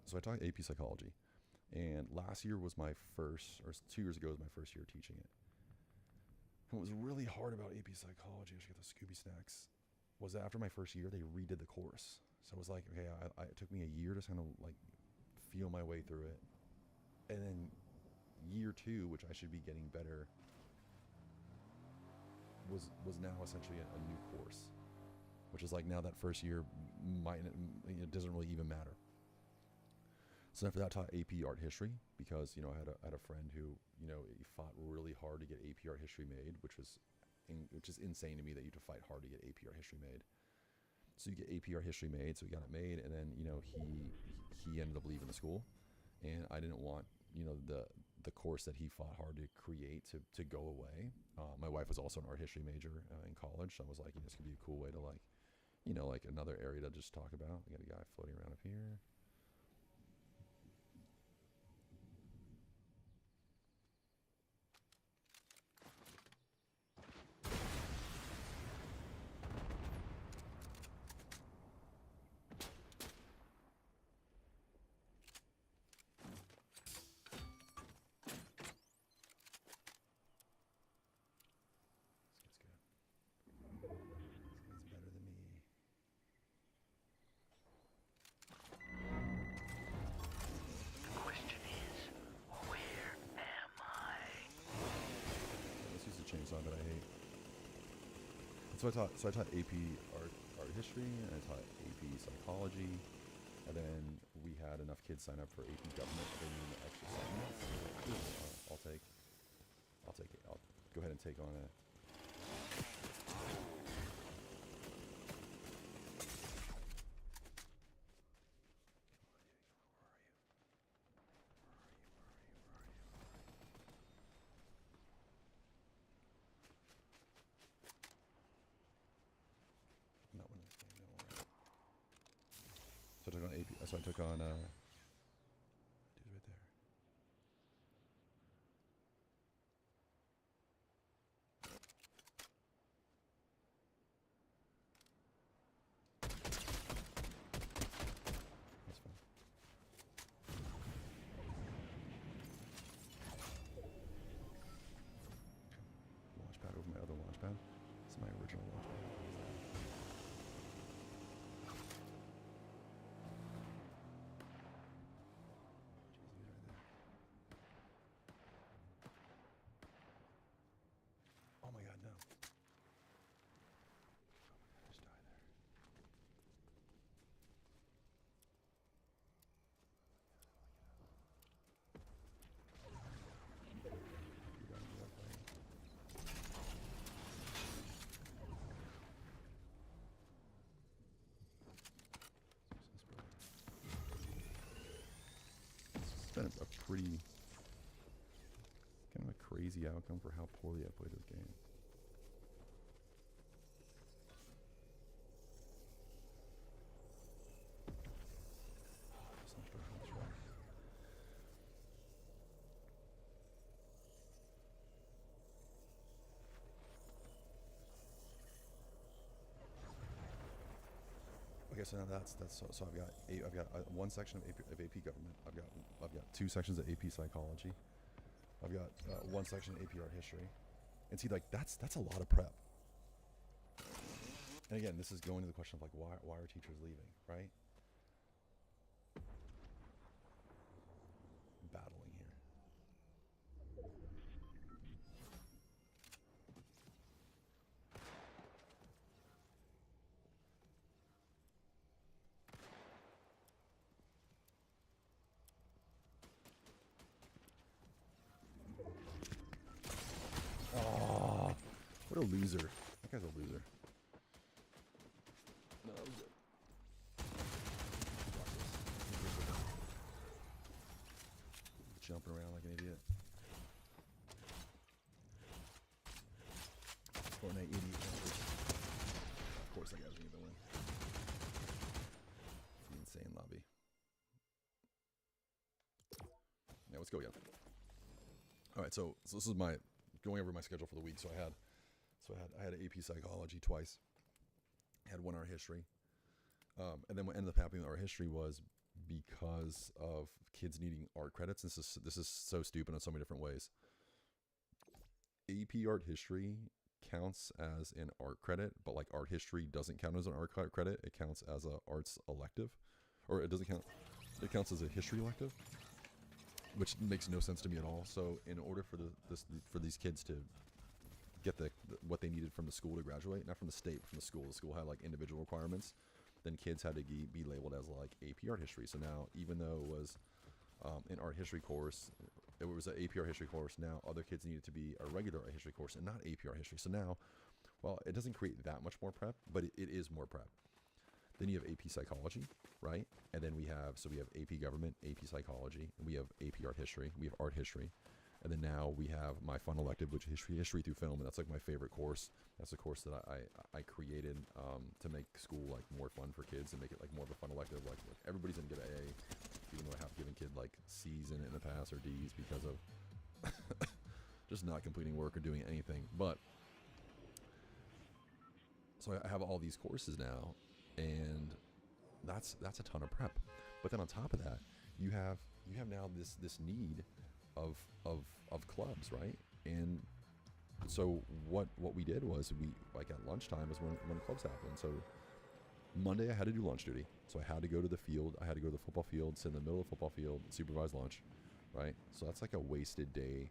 So I taught AP psychology, and last year was my first, or 2 years ago was my first year teaching it. And what was really hard about AP psychology, I should get the Scooby snacks, was that after my first year they redid the course. So it was like, okay, it took me a year to kind of like feel my way through it, and then year 2, which I should be getting better, was now essentially a new course, which is like now that first year it doesn't really even matter. So after that, I taught AP art history because, you know, I had a friend who, you know, he fought really hard to get AP art history made, which is insane to me that you have to fight hard to get AP art history made. So you get AP art history made, so we got it made, and then, you know, he ended up leaving the school, and I didn't want, you know, the course that he fought hard to create to go away. My wife was also an art history major in college, so I was like, you know, this could be a cool way to like, you know, like another area to just talk about. We got a guy floating around up here. That I hate. So I taught AP art history, and I taught AP psychology, and then we had enough kids sign up for AP government. They needed an extra segment. I'll take it. I'll go ahead and take on it. So I took on dude's right there. That's fine. Launchpad over my other launchpad. It's my original launchpad. Been a pretty kind of a crazy outcome for how poorly I played this game. Okay, so now so I've got one section of AP government. I've got two sections of AP psychology. I've got one section of AP art history. And see, like that's a lot of prep. And again, this is going to the question of like why are teachers leaving, right? Battling here. Oh, what a loser. That guy's a loser. No, that was good. Jumping around like an idiot. Fortnite idiot jumpers. Of course that guy's gonna get the win. The insane lobby. Yeah, let's go again. Alright, so this is my going over my schedule for the week. So I had AP psychology twice. I had 1 art history. And then what ended up happening with art history was because of kids needing art credits. This is so stupid in so many different ways. AP art history counts as an art credit, but like art history doesn't count as an art credit. It counts as a arts elective, or it doesn't count. It counts as a history elective, which makes no sense to me at all. So in order for for these kids to get what they needed from the school to graduate, not from the state, but from the school had like individual requirements. Then kids had to be labeled as like AP art history. So now, even though it was an art history course, it was an AP art history course. Now other kids needed to be a regular art history course and not AP art history. So now, well, it doesn't create that much more prep, but it is more prep. Then you have AP psychology, right? And then we have AP government, AP psychology, and we have AP art history, we have art history. And then now we have my fun elective, which is history through film, and that's like my favorite course. That's a course that I created to make school like more fun for kids and make it like more of a fun elective. Like everybody's gonna get an A, even though I have given kid like C's in it in the past or D's because of just not completing work or doing anything. But so I have all these courses now, and that's a ton of prep. But then on top of that, you have now this need of clubs, right? And so what we did was we like at lunchtime is when clubs happened. So Monday I had to do lunch duty, so I had to go to the field. I had to go to the football field, sit in the middle of the football field, supervise lunch, right? So that's like a wasted day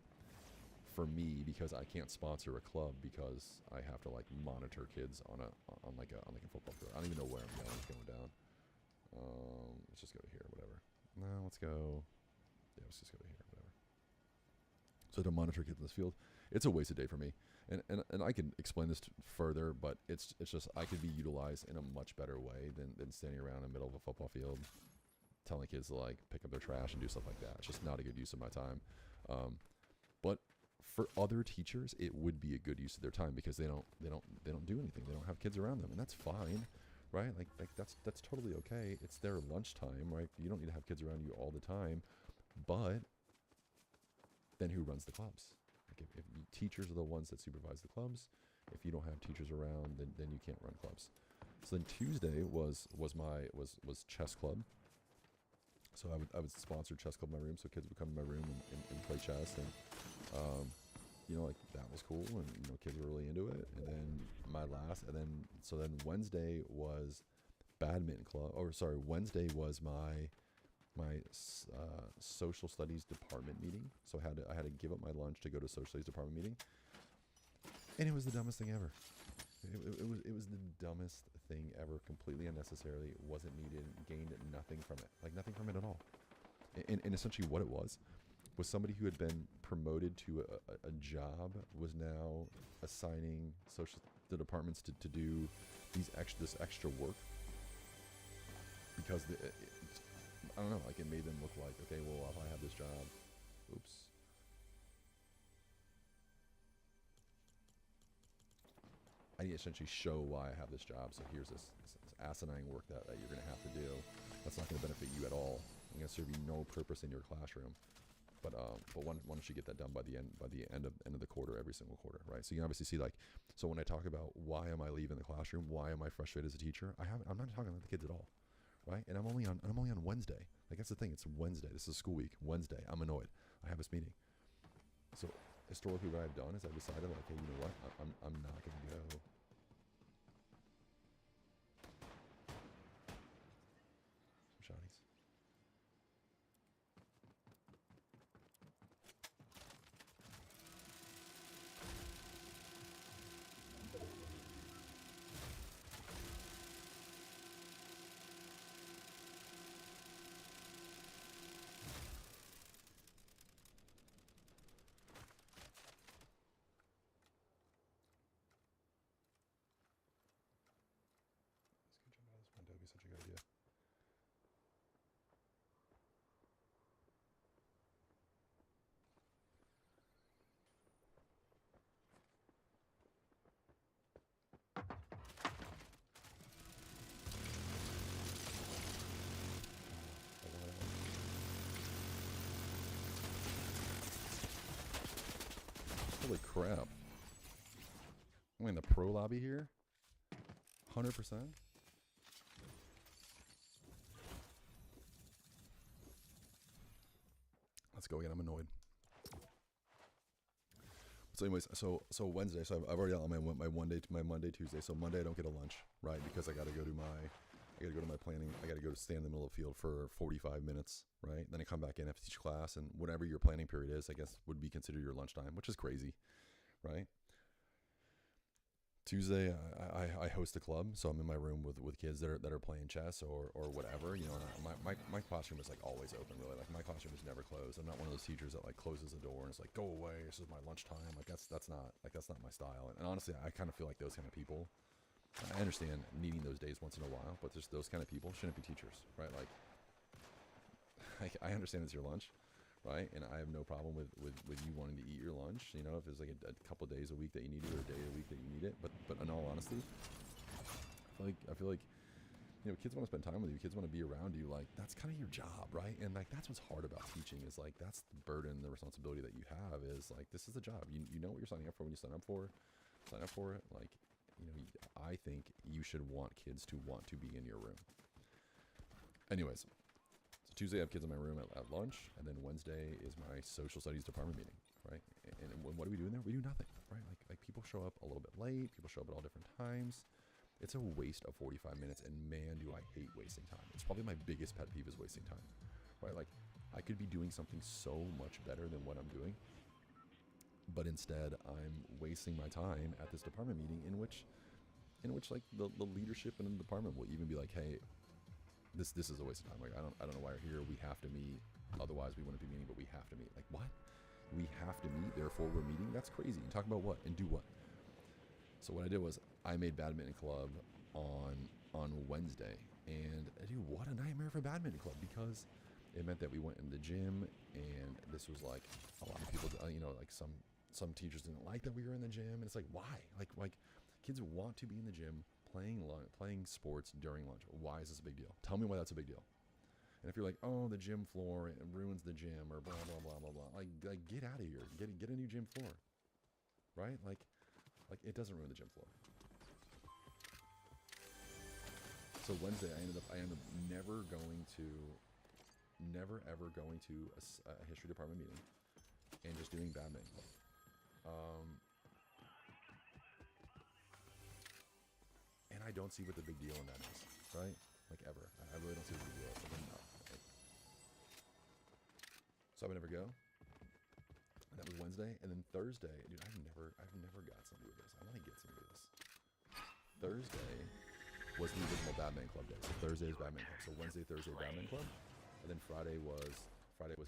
for me because I can't sponsor a club because I have to like monitor kids on like a football field. I don't even know where I'm going. It's going down. Let's just go to here, whatever. No, let's go. Yeah, let's just go to here, whatever. So to monitor kids in this field, it's a wasted day for me. And I can explain this further, but it's just I could be utilized in a much better way than standing around in the middle of a football field telling kids to like pick up their trash and do stuff like that. It's just not a good use of my time. But for other teachers, it would be a good use of their time because they don't do anything. They don't have kids around them, and that's fine, right? Like that's totally okay. It's their lunchtime, right? You don't need to have kids around you all the time, but then who runs the clubs? Like if teachers are the ones that supervise the clubs, if you don't have teachers around, then you can't run clubs. So then Tuesday was chess club. So I would sponsor chess club in my room, so kids would come to my room and play chess, and like that was cool, and kids were really into it. And then then Wednesday was badminton club, or sorry, Wednesday was my social studies department meeting. So I had to give up my lunch to go to social studies department meeting, and it was the dumbest thing ever. It was the dumbest thing ever, completely unnecessarily. It wasn't needed, gained nothing from it, like nothing from it at all. And essentially what it was somebody who had been promoted to a job was now assigning the departments to do this extra work because I don't know, like it made them look like, okay, well, if I have this job, oops. I need to essentially show why I have this job. So here's this asinine work that you're going to have to do. That's not going to benefit you at all. It's going to serve you no purpose in your classroom. why don't you get that done by the end of the quarter, every single quarter, right? So you can obviously see, like, so when I talk about why am I leaving the classroom, why am I frustrated as a teacher, I'm not talking about the kids at all, right? And I'm only on Wednesday. Like, that's the thing. It's Wednesday. This is a school week. Wednesday. I'm annoyed. I have this meeting. So historically, what I've done is I've decided, like, hey, you know what? I'm not going to go. Some shotties. That would be such a good idea. Holy crap. I'm in the pro lobby here. 100%. Let's go again. I'm annoyed. So anyways, so Wednesday. So I've already outlined my Monday, Tuesday. So Monday I don't get a lunch, right? Because I got to go to my planning. I got to go to stand in the middle of the field for 45 minutes, right? Then I come back in, have to teach class, and whatever your planning period is, I guess would be considered your lunchtime, which is crazy, right? Tuesday, I host a club, so I'm in my room with kids that are playing chess or whatever, you know. And my classroom is, like, always open, really. Like, my classroom is never closed. I'm not one of those teachers that, like, closes the door and is like, go away, this is my lunchtime. Like, that's not my style. And honestly, I kind of feel like those kind of people. I understand needing those days once in a while, but just those kind of people shouldn't be teachers, right? Like, I understand it's your lunch, right? And I have no problem with you wanting to eat your lunch. You know, if there's like a couple days a week that you need it, or a day a week that you need it. But in all honesty, I feel like you know, kids want to spend time with you. Kids want to be around you. Like, that's kind of your job, right? And like, that's what's hard about teaching, is like, that's the burden, the responsibility that you have, is like, this is a job. You know what you're signing up for when you sign up for it. Like, you know, I think you should want kids to want to be in your room. Anyways, so Tuesday I have kids in my room at lunch, and then Wednesday is my social studies department meeting, right? And what do we do in there? We do nothing, right? Like people show up a little bit late. People show up at all different times. It's a waste of 45 minutes, and man, do I hate wasting time. It's probably my biggest pet peeve, is wasting time, right? Like, I could be doing something so much better than what I'm doing, but instead I'm wasting my time at this department meeting in which like the leadership in the department will even be like, hey, this is a waste of time. Like, I don't know why we're here. We have to meet. Otherwise we wouldn't be meeting, but we have to meet. Like, what? We have to meet, therefore we're meeting? That's crazy. You talk about what and do what? So what I did was I made badminton club on Wednesday, and dude, what a nightmare for badminton club, because it meant that we went in the gym, and this was like a lot of people, you know, like some teachers didn't like that we were in the gym, and it's like, why? Like kids want to be in the gym playing sports during lunch. Why is this a big deal? Tell me why that's a big deal. And if you're like, oh, the gym floor, it ruins the gym, or blah blah blah blah blah, like get out of here, get a new gym floor, right? Like it doesn't ruin the gym floor. So Wednesday, I ended up never ever going to a history department meeting, and just doing badminton club. And I don't see what the big deal in that is, right? Like, ever. I really don't see what the big deal is. So I would never go. And that was Wednesday, and then Thursday, dude, I've never got somebody with this. I want to get somebody with this. Thursday was the original badminton club day. So Thursday is badminton club. So Wednesday, Thursday, badminton club, and then Friday was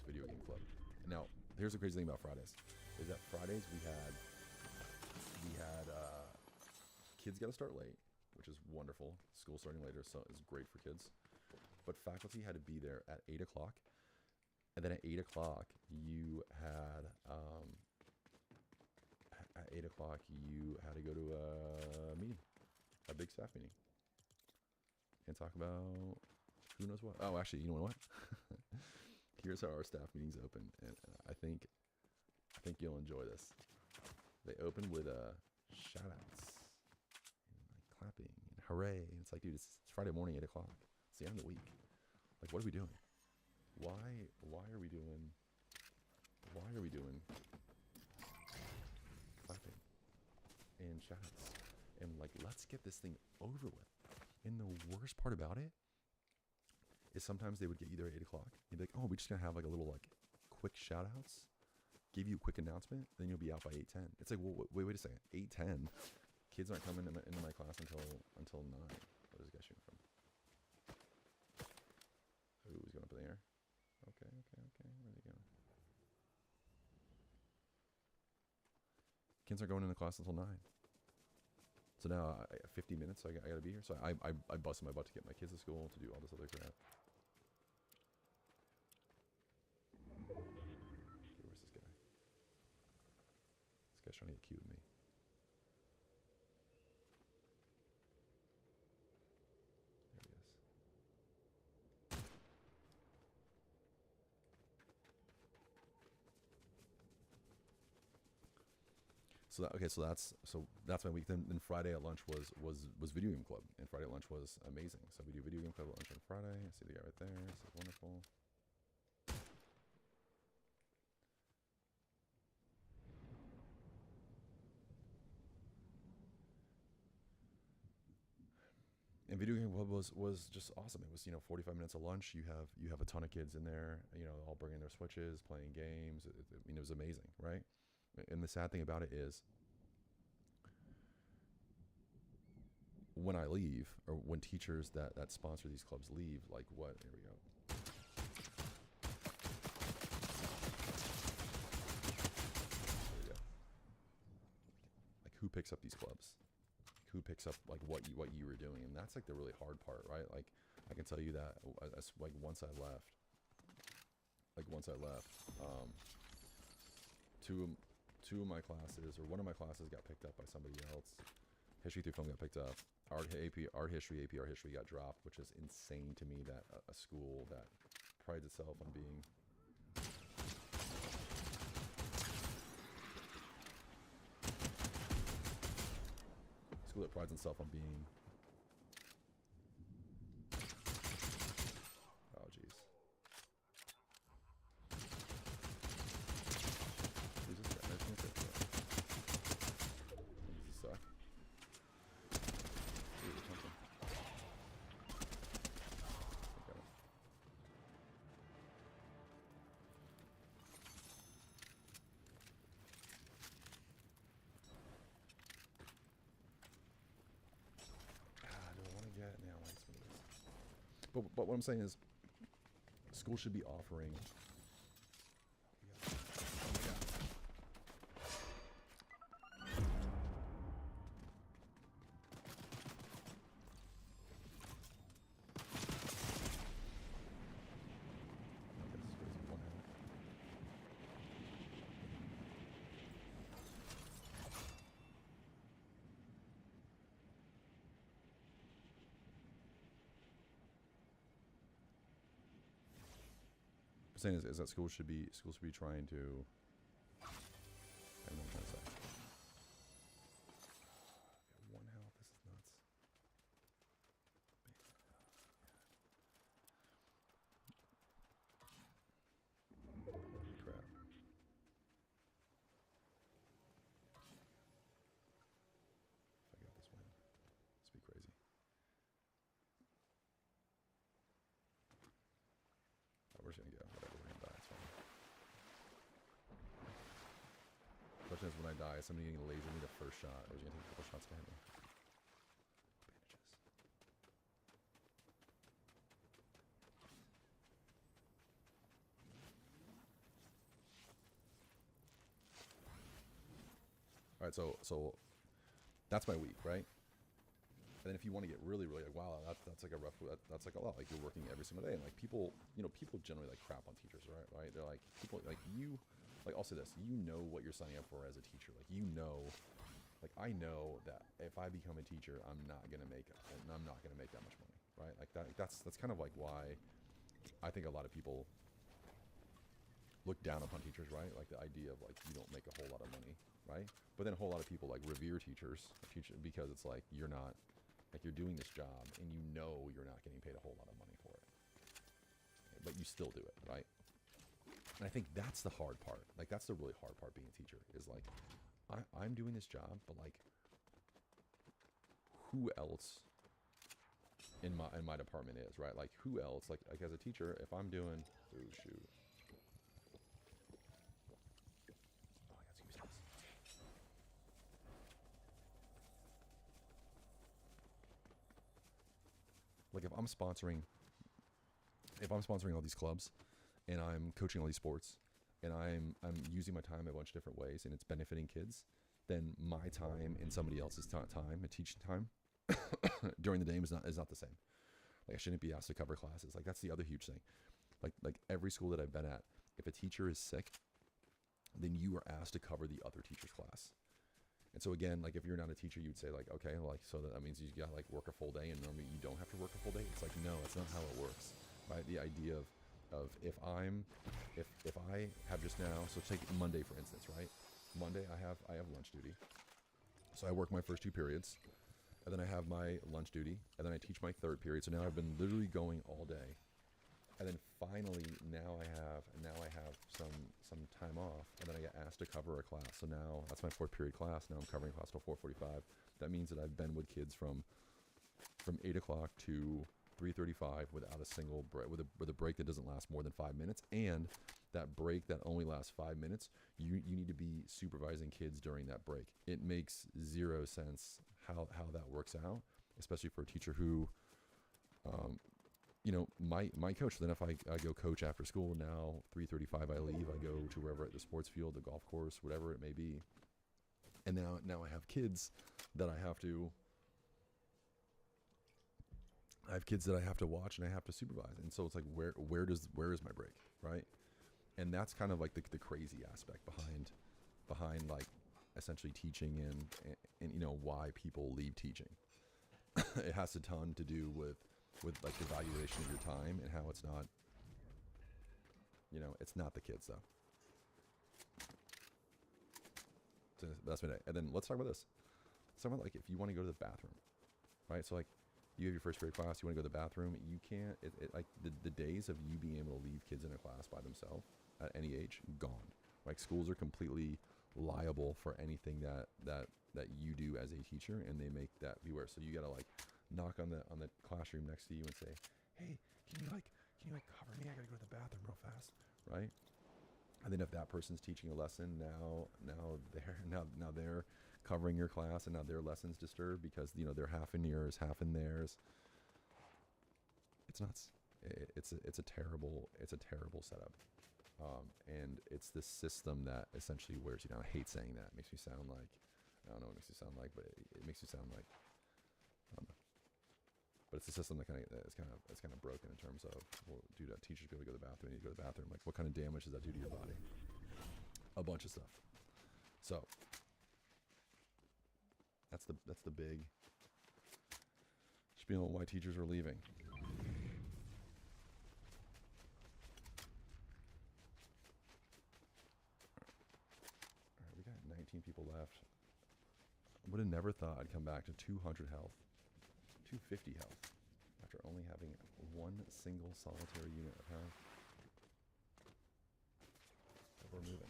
video game club. Now, here's the crazy thing about Fridays, is that Fridays we had kids got to start late, which is wonderful. School starting later, so it's great for kids. But faculty had to be there at 8 o'clock. And then at 8 o'clock, you had to go to a meeting, a big staff meeting, and talk about who knows what. Oh, actually, you know what? Here's how our staff meetings open, and I think you'll enjoy this. They open with shout outs and like clapping and hooray. And it's like, dude, it's Friday morning, 8 o'clock. It's the end of the week. Like, what are we doing? Why are we doing clapping and shout outs? And like, let's get this thing over with. And the worst part about it is sometimes they would get you there at 8 o'clock. You'd be like, oh, we're just gonna have like a little like quick shout outs, give you a quick announcement, then you'll be out by 8:10. It's like, well, wait a second, 8:10. Kids aren't coming into my class until 9. What is this guy shooting from? Ooh, he's going up in the air. Okay. Where are they going? Kids aren't going into class until 9. So now 50 minutes, so I gotta be here. So I busted my butt to get my kids to school to do all this other crap. Okay, where's this guy? This guy's trying to get cute with me. There he is. So that's my week. Then Friday at lunch was video game club, and Friday at lunch was amazing. So we do video game club at lunch on Friday. I see the guy right there. This is wonderful. And video game club was just awesome. It was 45 minutes of lunch. You have a ton of kids in there, all bringing their Switches, playing games. It was amazing, right? And the sad thing about it is, when I leave, or when teachers that sponsor these clubs leave, like what? Here we go. There we go. Like, who picks up these clubs? Who picks up like what you were doing? And that's like the really hard part, right? Like, I can tell you that like once I left, two of my classes, or one of my classes, got picked up by somebody else. History through film got picked up. Art history got dropped, which is insane to me that a school that prides itself on being oh jeez. Who's this guy? Does he suck? Ooh, something. Okay. Do I want to get now? But what I'm saying is, school should be offering. Saying is that schools should be trying to. I don't know what I'm trying to say. One health. This is nuts. Holy crap. If I got this win, this would be crazy. Oh, we're just gonna go. Whatever, we're gonna die. It's fine. The question is, when I die, is somebody gonna laser me the first shot, or is he gonna take a couple shots to hit me? Bandages. All right, so that's my week, right? And then if you want to get really like, wow, that's like a rough, that's like a lot. Like, you're working every single day, and like people generally like crap on teachers, right? They're like, people like you, like, I'll say this, what you're signing up for as a teacher. Like, like, I know that if I become a teacher, I'm not gonna make that much money, right? Like that's kind of like why I think a lot of people look down upon teachers, right? Like the idea of like you don't make a whole lot of money, right? But then a whole lot of people like revere teachers, because it's like you're not, like you're doing this job and you know you're not getting paid a whole lot of money for it, but you still do it, right? And I think that's the hard part. Like that's the really hard part being a teacher is like, I'm doing this job, but like, who else in my department is, right? Like who else, like as a teacher, if I'm doing, oh shoot. Oh, I got to use this. Like if I'm sponsoring all these clubs and I'm coaching all these sports and I'm using my time a bunch of different ways and it's benefiting kids, then my time and somebody else's time, a teaching time during the day is not the same. Like I shouldn't be asked to cover classes. Like that's the other huge thing. Like every school that I've been at, if a teacher is sick, then you are asked to cover the other teacher's class. And so again, like if you're not a teacher, you'd say like, okay, like so that means you gotta like work a full day, and normally you don't have to work a full day. It's like, no, that's not how it works, right? The idea of if I have just now, so take Monday for instance, right? Monday I have lunch duty, so I work my first 2 periods, and then I have my lunch duty, and then I teach my 3rd period. So now I've been literally going all day. And then finally, now I have some time off, and then I get asked to cover a class. So now that's my 4th period class. Now I'm covering class till 4:45. That means that I've been with kids from 8 o'clock to 3:35 without a single break, with a break that doesn't last more than 5 minutes. And that break that only lasts 5 minutes, you need to be supervising kids during that break. It makes zero sense how that works out, especially for a teacher who, you know, my coach. Then if I go coach after school, now 3:35 I leave, I go to wherever, at the sports field, the golf course, whatever it may be. And now I have kids that I have to watch and I have to supervise. And so it's like, where is my break, right? And that's kind of like the crazy aspect behind like essentially teaching and you know why people leave teaching. It has a ton to do with like the valuation of your time and how it's not, you know, it's not the kids though. So that's my day. And then let's talk about this. Let's talk about like if you want to go to the bathroom, right? So like you have your first period class, you want to go to the bathroom, you can't, like the days of you being able to leave kids in a class by themselves at any age, gone. Like schools are completely liable for anything that you do as a teacher, and they make that beware. So you gotta like knock on the classroom next to you and say, hey, can you cover me? I gotta go to the bathroom real fast, right? And then if that person's teaching a lesson, now they're covering your class, and now their lesson's disturbed because, you know, they're half in yours, half in theirs. It's nuts. It's a terrible setup. And it's this system that essentially wears you down. I hate saying that. It makes me sound like, I don't know what it makes me sound like, but it makes you sound like, I don't know. But it's a system that it's kind of broken in terms of, well, do teachers be able to go to the bathroom? You need to go to the bathroom. Like, what kind of damage does that do to your body? A bunch of stuff. So that's the big spiel on why teachers are leaving. All right, we got 19 people left. Would have never thought I'd come back to 200 health. 250 health after only having one single solitary unit of health. But we're moving.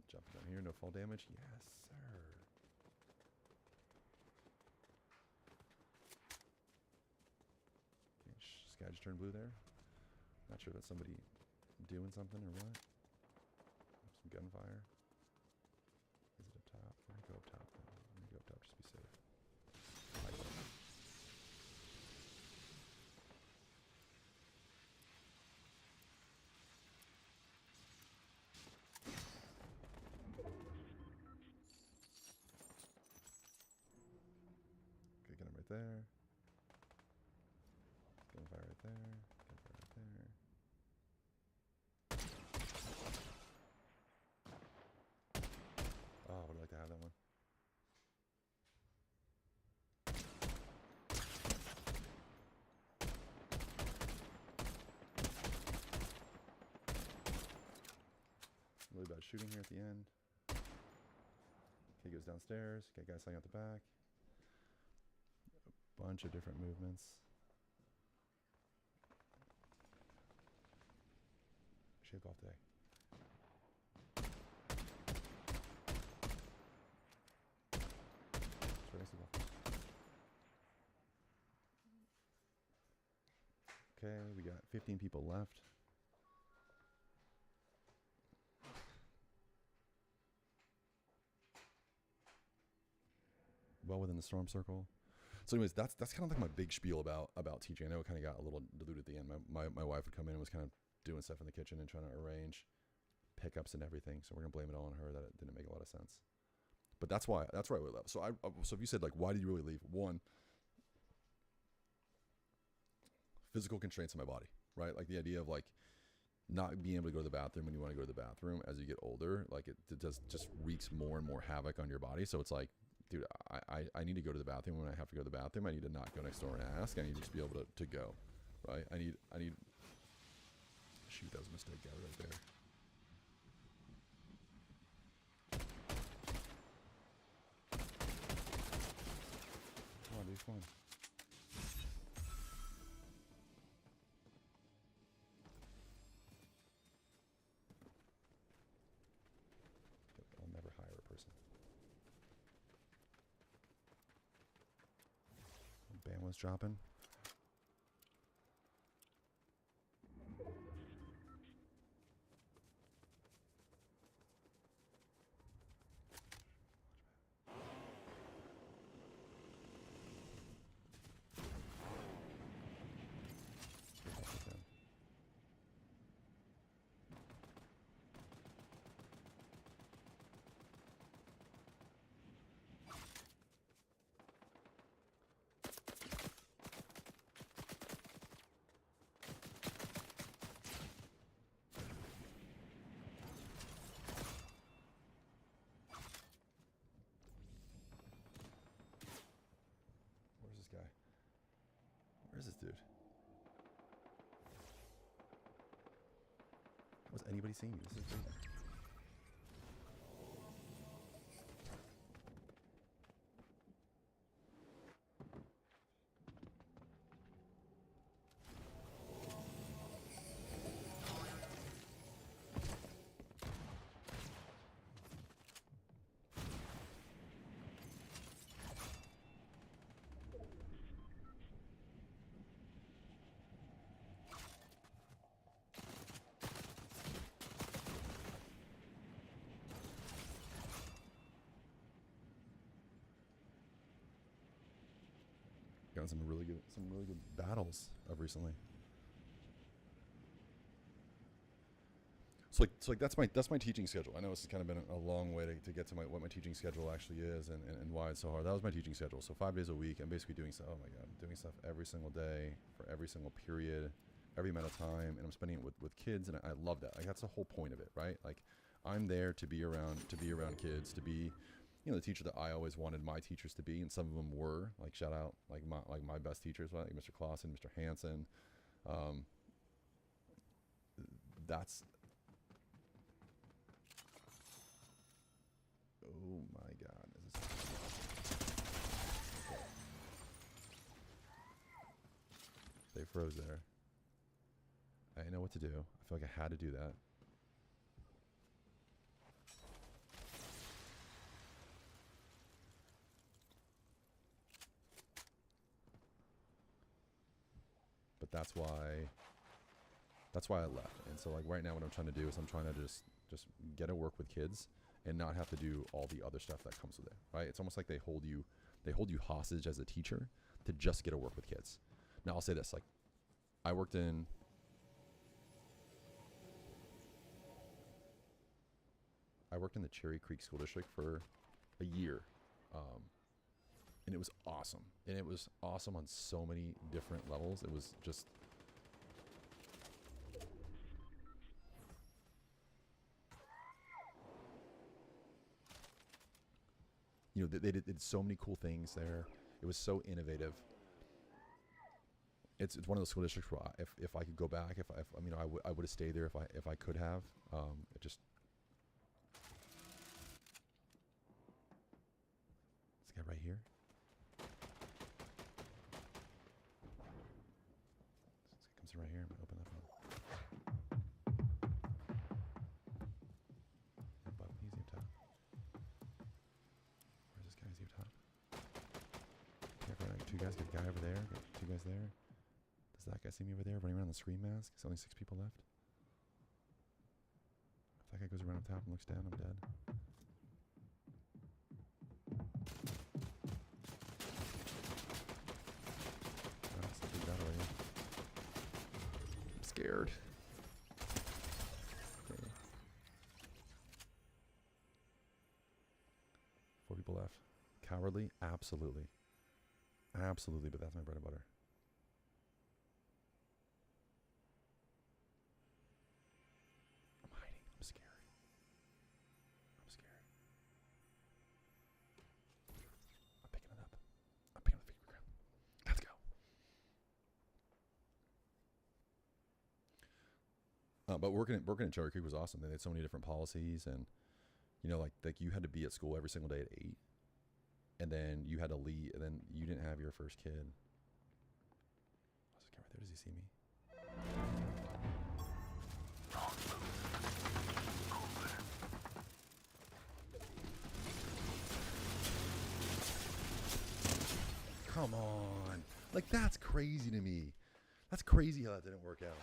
Jumping down here, no fall damage. Yes, sir. Okay, sky just turned blue there. Not sure if that's somebody doing something or what. Some gunfire. Is it up top? I'm gonna go up top. I'm gonna go up top just to be safe. Okay, get him right there. Gunfire right there. Gunfire right there. Oh, I would like to have that one. shooting here at the end. Kid goes downstairs. Okay, guy sliding out the back. A bunch of different movements. Shave off day. Okay, we got 15 people left. Well within the storm circle. So anyways, that's kind of like my big spiel about teaching. I know it kind of got a little diluted at the end. My wife would come in and was kind of doing stuff in the kitchen and trying to arrange pickups and everything. So we're gonna blame it all on her that it didn't make a lot of sense. But that's why I really left. So so if you said like, why did you really leave? One, physical constraints in my body, right? Like the idea of like not being able to go to the bathroom when you want to go to the bathroom as you get older, like it does just wreaks more and more havoc on your body. So it's like, dude, I need to go to the bathroom when I have to go to the bathroom. I need to not go next door and ask. I need to just be able to go, right? I need. Shoot, that was a mistake, guy, right there. Come on, dude, come on. I'll never hire a person. Bandwidth's dropping. Guy. Where's this dude? Was anybody seeing me? This is crazy. Gotten some really good battles of recently. So like that's my teaching schedule. I know this has kind of been a long way to get to what my teaching schedule actually is and why it's so hard. That was my teaching schedule. So 5 days a week, I'm basically doing stuff. Oh my God, I'm doing stuff every single day for every single period, every amount of time, and I'm spending it with kids, and I love that. Like that's the whole point of it, right? Like I'm there to be around kids, to be, you know, the teacher that I always wanted my teachers to be, and some of them were. Like shout out like my best teachers, like Mr. Clausen, Mr. Hansen. That's oh my God! Okay. They froze there. I didn't know what to do. I feel like I had to do that. But that's why I left. And so like right now what I'm trying to do is I'm trying to just get to work with kids and not have to do all the other stuff that comes with it, right? It's almost like they hold you hostage as a teacher to just get to work with kids. Now I'll say this, like I worked in the Cherry Creek School District for a year. And it was awesome. And it was awesome on so many different levels. It was just you know, they did so many cool things there. It was so innovative. It's one of those school districts where if I could go back, I would have stayed there if I could have. It just the guy right here. This guy comes right here. I'm gonna open that phone. Yeah, but he's up top. Where's this guy? Is he up top? Careful, two guys. Got a guy over there. Got two guys there. Does that guy see me over there running around the screen mask? There's only 6 people left. If that guy goes around up top and looks down, I'm dead. I'm scared. Okay. 4 people left. Cowardly? Absolutely. Absolutely, but that's my bread and butter. I'm hiding. I'm scared. I'm scared. I'm picking it up. I'm picking up the feet ground. Let's go. But working at Cherry Creek was awesome. They had so many different policies, and you know, like you had to be at school every single day at 8, and then you had to leave, and then you didn't have your first kid. Oh, this guy right there. Does he see me? Come on. Like, that's crazy to me. That's crazy how that didn't work out.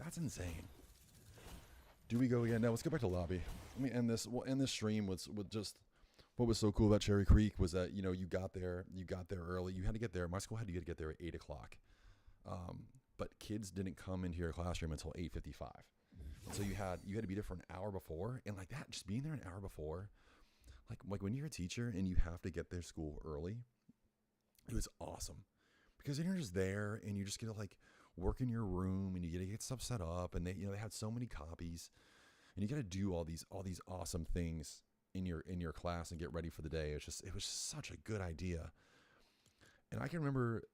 That's insane. Do we go again? No, let's go back to lobby. Let me end this. We'll end this stream with just what was so cool about Cherry Creek was that, you know, you got there early. You had to get there. My school had to get there at 8 o'clock. But kids didn't come into your classroom until 8:55. So you had to be there for an hour before, and like that, just being there an hour before, like when you're a teacher and you have to get there school early, it was awesome, because then you're just there and you just get to like work in your room and you get to get stuff set up, and they had so many copies, and you got to do all these awesome things in your class and get ready for the day. It was just such a good idea. And I can remember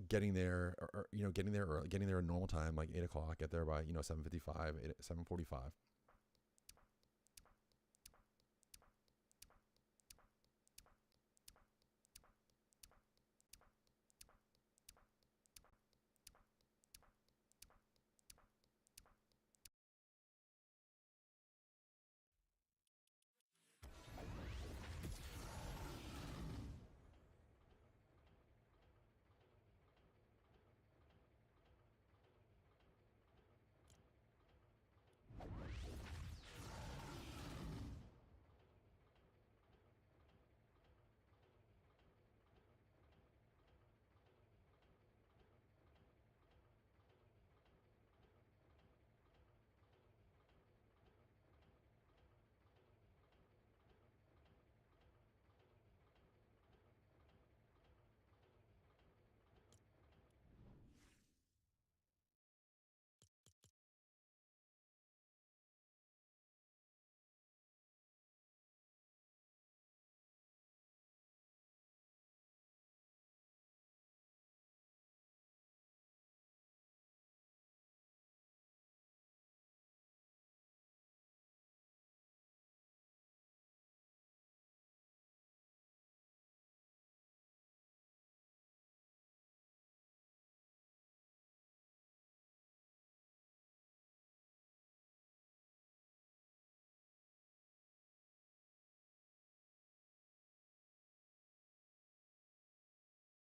getting there, or getting there at normal time, like 8 o'clock, get there by 7:55, 7:45,